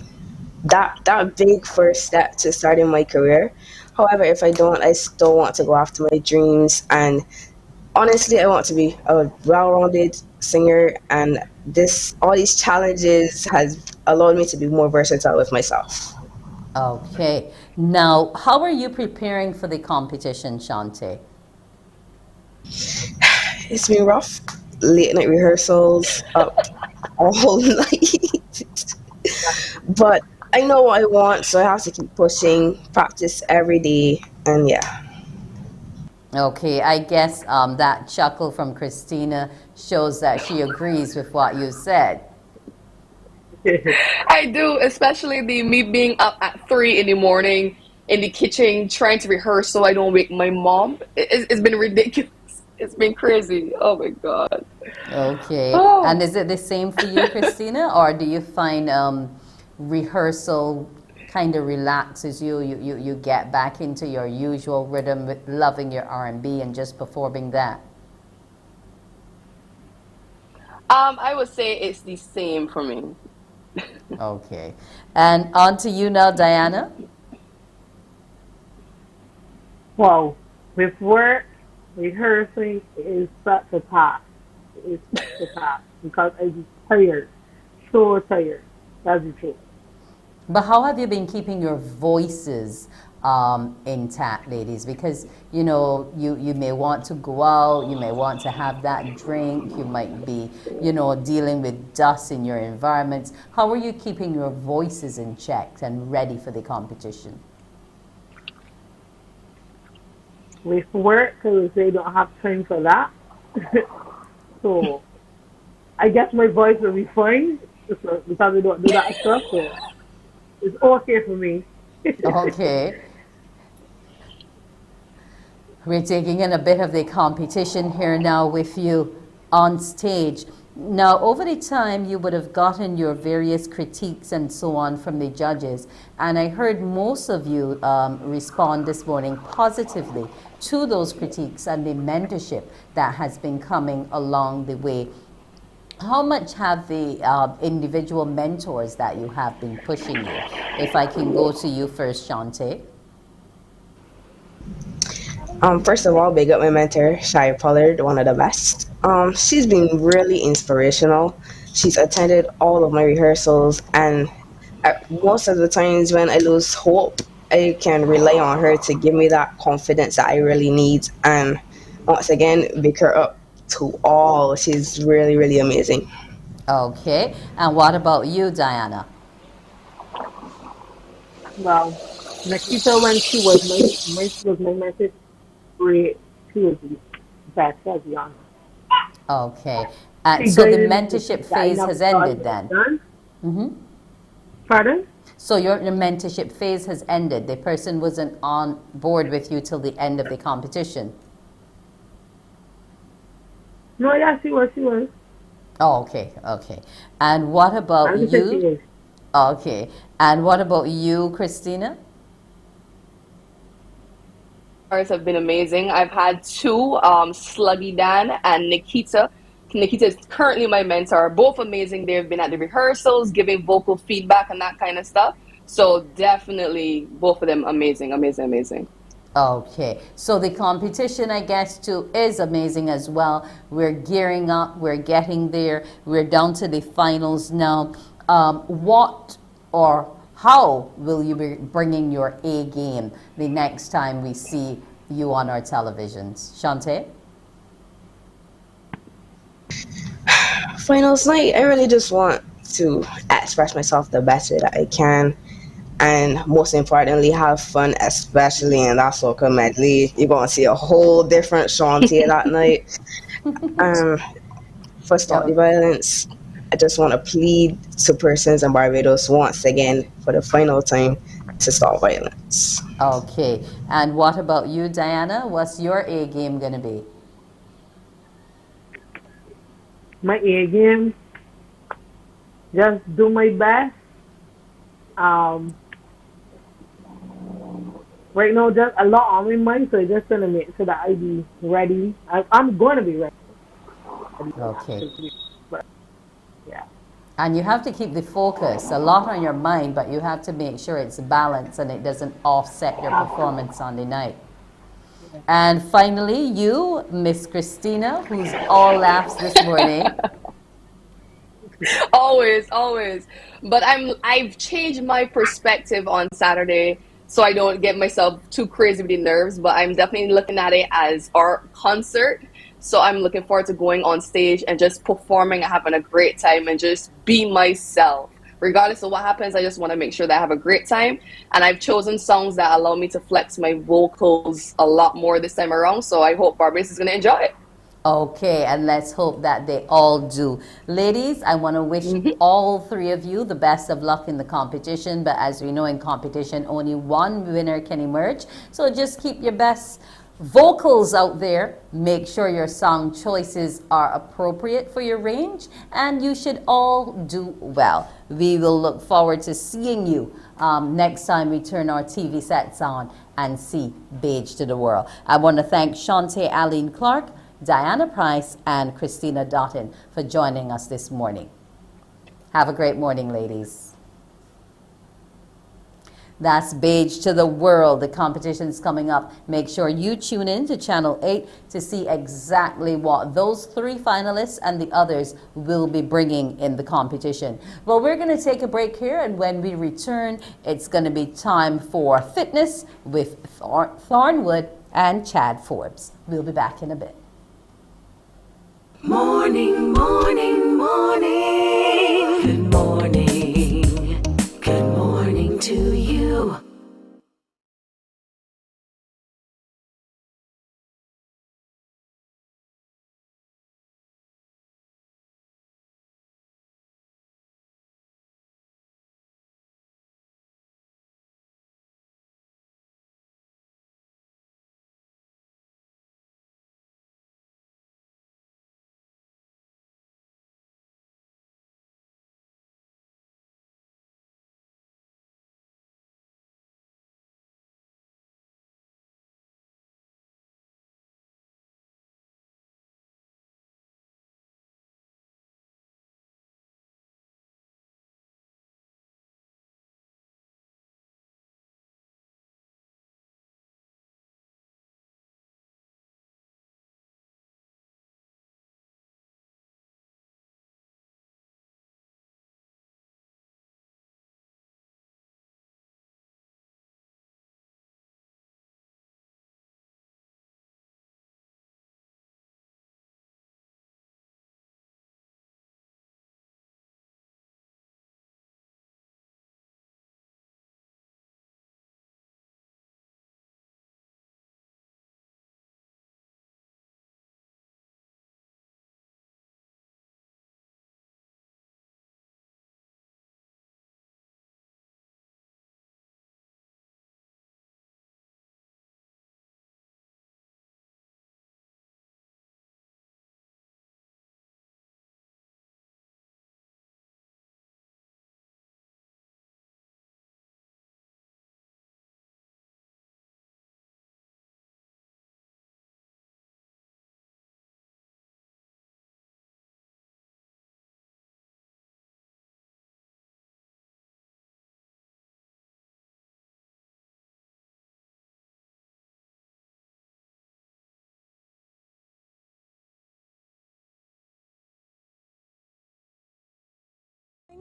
that big first step to starting my career. However, if I don't, I still want to go after my dreams, and honestly, I want to be a well-rounded singer, and all these challenges has allowed me to be more versatile with myself. Okay. Now, how are you preparing for the competition, Shante? It's been rough. Late night rehearsals, up all night. But I know what I want, so I have to keep pushing, practice every day, and yeah. Okay, I guess that chuckle from Christina shows that she agrees with what you said. I do, especially me being up at 3 in the morning in the kitchen trying to rehearse so I don't wake my mom. It's been ridiculous. It's been crazy. Oh my God. Okay. Oh. And is it the same for you, Christina, or do you find rehearsal kind of relaxes you? You get back into your usual rhythm with loving your R&B and just performing that? I would say it's the same for me. Okay. And on to you now, Diana. Wow. With work, rehearsing is such a task. It is such a task because I'm tired. So tired. That's the truth. But how have you been keeping your voices intact, ladies? Because, you may want to go out, you may want to have that drink, you might be, dealing with dust in your environments. How are you keeping your voices in check and ready for the competition? With work, because they don't have time for that. so I guess my voice will be fine because we don't do that stuff. So it's okay for me. Okay. We're taking in a bit of the competition here now with you on stage. Now, over the time, you would have gotten your various critiques and so on from the judges, and I heard most of you respond this morning positively to those critiques and the mentorship that has been coming along the way. How much have the individual mentors that you have been pushing you? If I can go to you first, Shante. First of all, big up my mentor, Shai Pollard, one of the best. She's been really inspirational. She's attended all of my rehearsals, and most of the times when I lose hope, I can rely on her to give me that confidence that I really need. And once again, big her up to all. She's really, really amazing. Okay. And what about you, Diana? Well, Nikita, when she was my message, great. She was the best, as be honest. Okay. She So the guided me to mentorship things that I phase never has thought I ended would then? have done. Mm-hmm. Pardon? So your mentorship phase has ended. The person wasn't on board with you till the end of the competition. No, yeah, she was. She was. Oh, okay, okay. And what about I just said she you? is. Okay. And what about you, Christina? Have been amazing. I've had two, Sluggy Dan and Nikita. Nikita is currently my mentor. Both amazing. They've been at the rehearsals, giving vocal feedback and that kind of stuff. So definitely both of them amazing, amazing, amazing. Okay, so the competition, I guess, too, is amazing as well. We're gearing up, we're getting there, we're down to the finals now. What or how will you be bringing your A game the next time we see you on our televisions? Shante? Finals night, I really just want to express myself the best way that I can, and most importantly, have fun, especially in that soca medley. You're going to see a whole different Shantae that night. For Stop the Violence, I just want to plead to persons in Barbados once again for the final time to stop violence. Okay, and what about you, Diana? What's your A game going to be? My A game, just do my best. Right now, just a lot on my mind, so I just gonna make sure that I be ready. I'm gonna be ready. Okay. But, yeah. And you have to keep the focus, a lot on your mind, but you have to make sure it's balanced and it doesn't offset your performance on the night. And finally, you, Miss Christina, who's all laughs this morning. Always, always. But I've changed my perspective on Saturday so I don't get myself too crazy with the nerves, but I'm definitely looking at it as our concert. So I'm looking forward to going on stage and just performing and having a great time and just be myself. Regardless of what happens, I just want to make sure that I have a great time. And I've chosen songs that allow me to flex my vocals a lot more this time around. So I hope Barbados is going to enjoy it. Okay, and let's hope that they all do. Ladies, I want to wish all three of you the best of luck in the competition. But as we know, in competition, only one winner can emerge. So just keep your best vocals out there. Make sure your song choices are appropriate for your range, and you should all do well. We will look forward to seeing you next time we turn our TV sets on and see Beige to the World. I want to thank Shante Aline Clark, Diana Price, and Christina Doughton for joining us this morning. Have a great morning, ladies. That's Beige to the World. The competition's coming up. Make sure you tune in to Channel 8 to see exactly what those three finalists and the others will be bringing in the competition. Well, we're going to take a break here, and when we return, it's going to be time for fitness with Thornwood and Chad Forbes. We'll be back in a bit. Morning, morning, morning. Good morning. Good morning to you.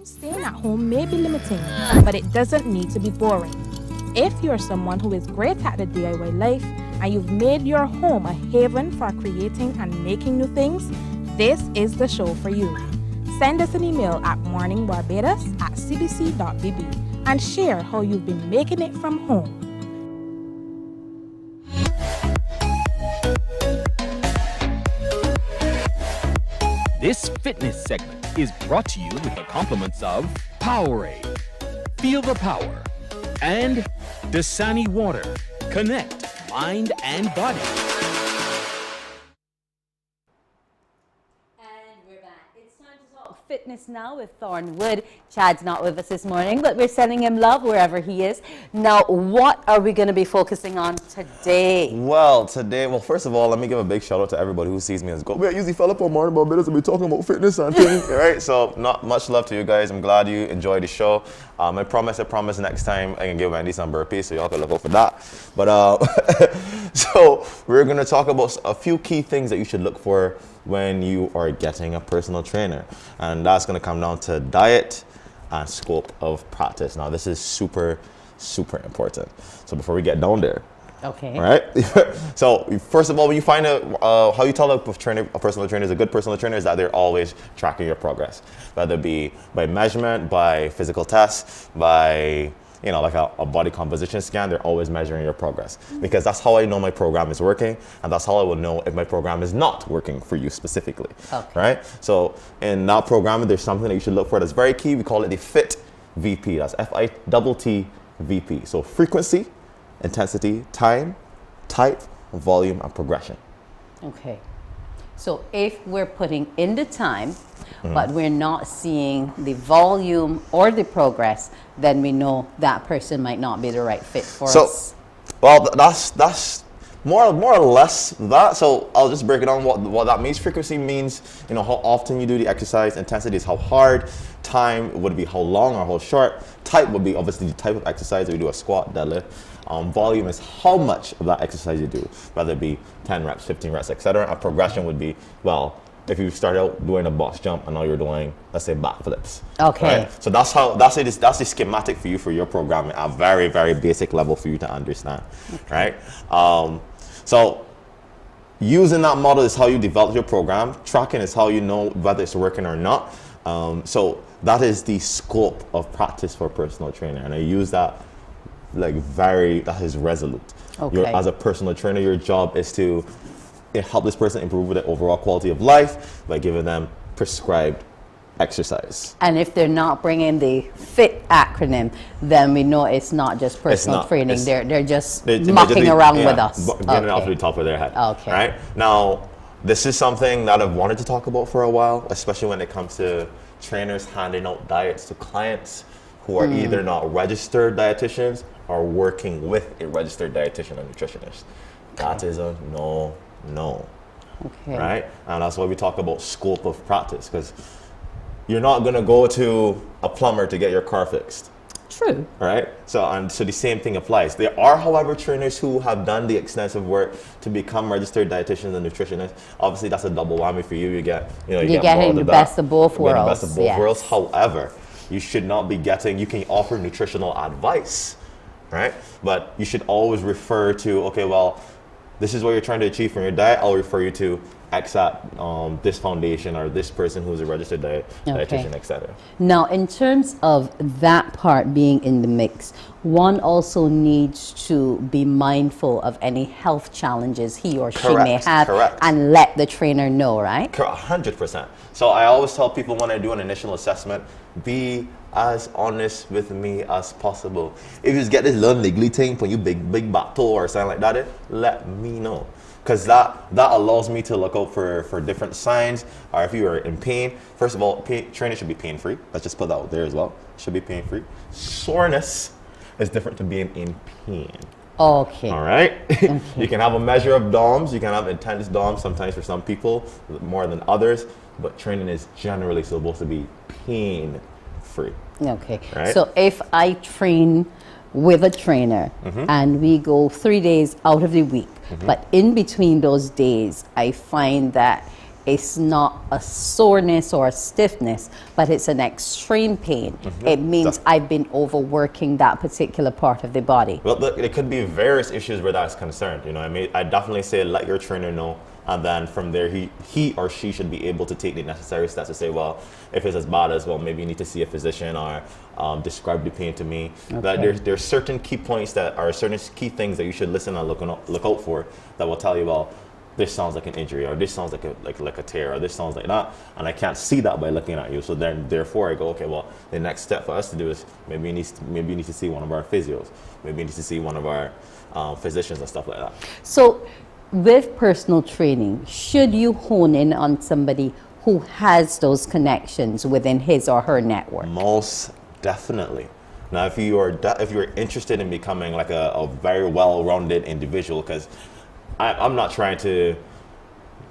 Staying at home may be limiting, but it doesn't need to be boring. If you're someone who is great at the DIY life and you've made your home a haven for creating and making new things, this is the show for you. Send us an email at morninbarbados@cbc.bb and share how you've been making it from home. This fitness segment is brought to you with the compliments of Powerade, Feel the Power, and Dasani Water. Connect mind and body. Fitness now with Thornwood. Chad's not with us this morning, but we're sending him love wherever he is. Now, what are we going to be focusing on today? Well, first of all, let me give a big shout out to everybody who sees me as go. I usually fell up on Mornin Barbados and we're talking about fitness and things, right? So, not much love to you guys. I'm glad you enjoyed the show. I promise next time I can give Andy some burpees, so y'all can look out for that. But so we're going to talk about a few key things that you should look for when you are getting a personal trainer, and that's going to come down to diet and scope of practice. Now, this is super important. So before we get down there, okay, all right. So first of all, when you find out how you tell a personal trainer is a good personal trainer is that they're always tracking your progress, whether it be by measurement, by physical tests, by like a body composition scan. They're always measuring your progress, because that's how I know my program is working, and that's how I will know if my program is not working for you specifically. Okay. Right? So in that program, there's something that you should look for that's very key. We call it the FIT VP. That's FITT VP. So frequency, intensity, time, type, volume, and progression. Okay. So if we're putting in the time, but we're not seeing the volume or the progress, then we know that person might not be the right fit for us. Well, that's more or less that. So I'll just break it down what that means. Frequency means, how often you do the exercise. Intensity is how hard. Time would be how long or how short. Type would be obviously the type of exercise. We do a squat, deadlift. Volume is how much of that exercise you do, whether it be 10 reps, 15 reps, etc. And progression would be, well, if you start out doing a box jump and now you're doing, let's say, backflips. Okay. Right? So that's the schematic for you for your program at a very, very basic level for you to understand. Okay. Right? So using that model is how you develop your program. Tracking is how you know whether it's working or not. So that is the scope of practice for a personal trainer, and I use that that is resolute. Okay. As a personal trainer, your job is to help this person improve their overall quality of life by giving them prescribed exercise. And if they're not bringing the FIT acronym, then we know it's not just personal training. They're just mucking around with us. Getting it off the top of their head. Okay. Right? Now, this is something that I've wanted to talk about for a while, especially when it comes to trainers handing out diets to clients who are either not registered dietitians or working with a registered dietitian or nutritionist. That is a no. Okay. Right? And that's why we talk about scope of practice, because you're not going to go to a plumber to get your car fixed. True. Right? So the same thing applies. There are, however, trainers who have done the extensive work to become registered dietitians and nutritionists. Obviously, that's a double whammy for you. You get the best of both worlds. The best of both worlds. However, you should not be you can offer nutritional advice, right? But you should always refer to, okay, well, this is what you're trying to achieve from your diet. I'll refer you to X at this foundation or this person who's a registered dietitian, etc. Now, in terms of that part being in the mix, one also needs to be mindful of any health challenges he or she may have and let the trainer know, right? 100%. So I always tell people when I do an initial assessment, be as honest with me as possible. If you just get this little niggly thing when you big back toe or something like that, let me know. Because that allows me to look out for different signs, or if you are in pain. First of all, training should be pain-free. Let's just put that out there as well. It should be pain-free. Soreness is different to being in pain. Okay. All right? Okay. You can have a measure of DOMS. You can have intense DOMS sometimes for some people, more than others. But training is generally supposed to be pain-free. Okay. Right? So if I train with a trainer and we go 3 days out of the week, but in between those days, I find that it's not a soreness or a stiffness, but it's an extreme pain. It means I've been overworking that particular part of the body. Well, look, it could be various issues where that's concerned. You know, I definitely say let your trainer know, and then from there, he or she should be able to take the necessary steps to say, well, if it's as bad as, well, maybe you need to see a physician or describe the pain to me. That there's certain key points that are certain key things that you should listen and look out for that will tell you, well, this sounds like an injury, or this sounds like a tear, or this sounds like that, and I can't see that by looking at you. So then, therefore, I go, okay, well, the next step for us to do is maybe you need to see one of our physios, maybe you need to see one of our physicians and stuff like that. So, with personal training, should you hone in on somebody who has those connections within his or her network? Most definitely. Now, if you're interested in becoming like a very well-rounded individual, because I'm not trying to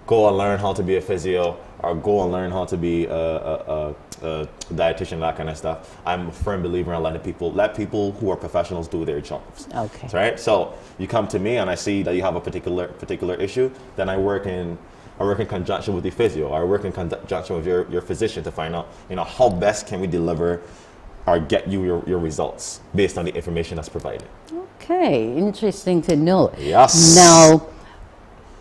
go and learn how to be a physio or go and learn how to be a dietitian, that kind of stuff. I'm a firm believer in let people who are professionals do their jobs. Okay. Right? So you come to me and I see that you have a particular issue, then I work in conjunction with the physio, or I work in conjunction with your physician to find out, how best can we deliver or get you your results based on the information that's provided. Okay, interesting to know. Yes. Now,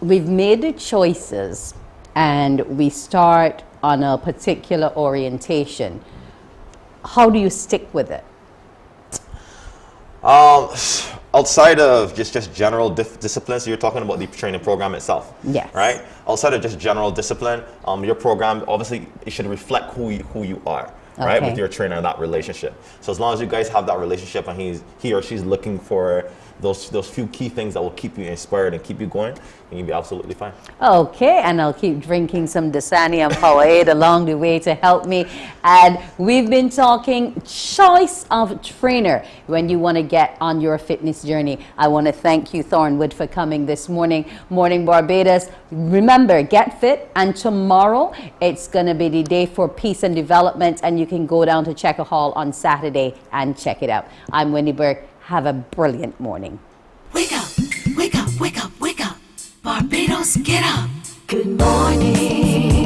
we've made the choices and we start on a particular orientation. How do you stick with it? Outside of just general discipline, so you're talking about the training program itself. Yes. Right? Outside of just general discipline, your program, obviously, it should reflect who you are. Right, with your trainer and that relationship. So as long as you guys have that relationship and he or she's looking for those few key things that will keep you inspired and keep you going, then you'll be absolutely fine. Okay, and I'll keep drinking some Dasani and Powerade along the way to help me. And we've been talking choice of trainer when you want to get on your fitness journey. I want to thank you, Thornwood, for coming this morning. Morning Barbados. Remember, get fit, and tomorrow it's going to be the day for peace and development, and you can go down to Checker Hall on Saturday and check it out. I'm Wendy Burke. Have a brilliant morning. Wake up, wake up, wake up, wake up. Barbados, get up. Good morning.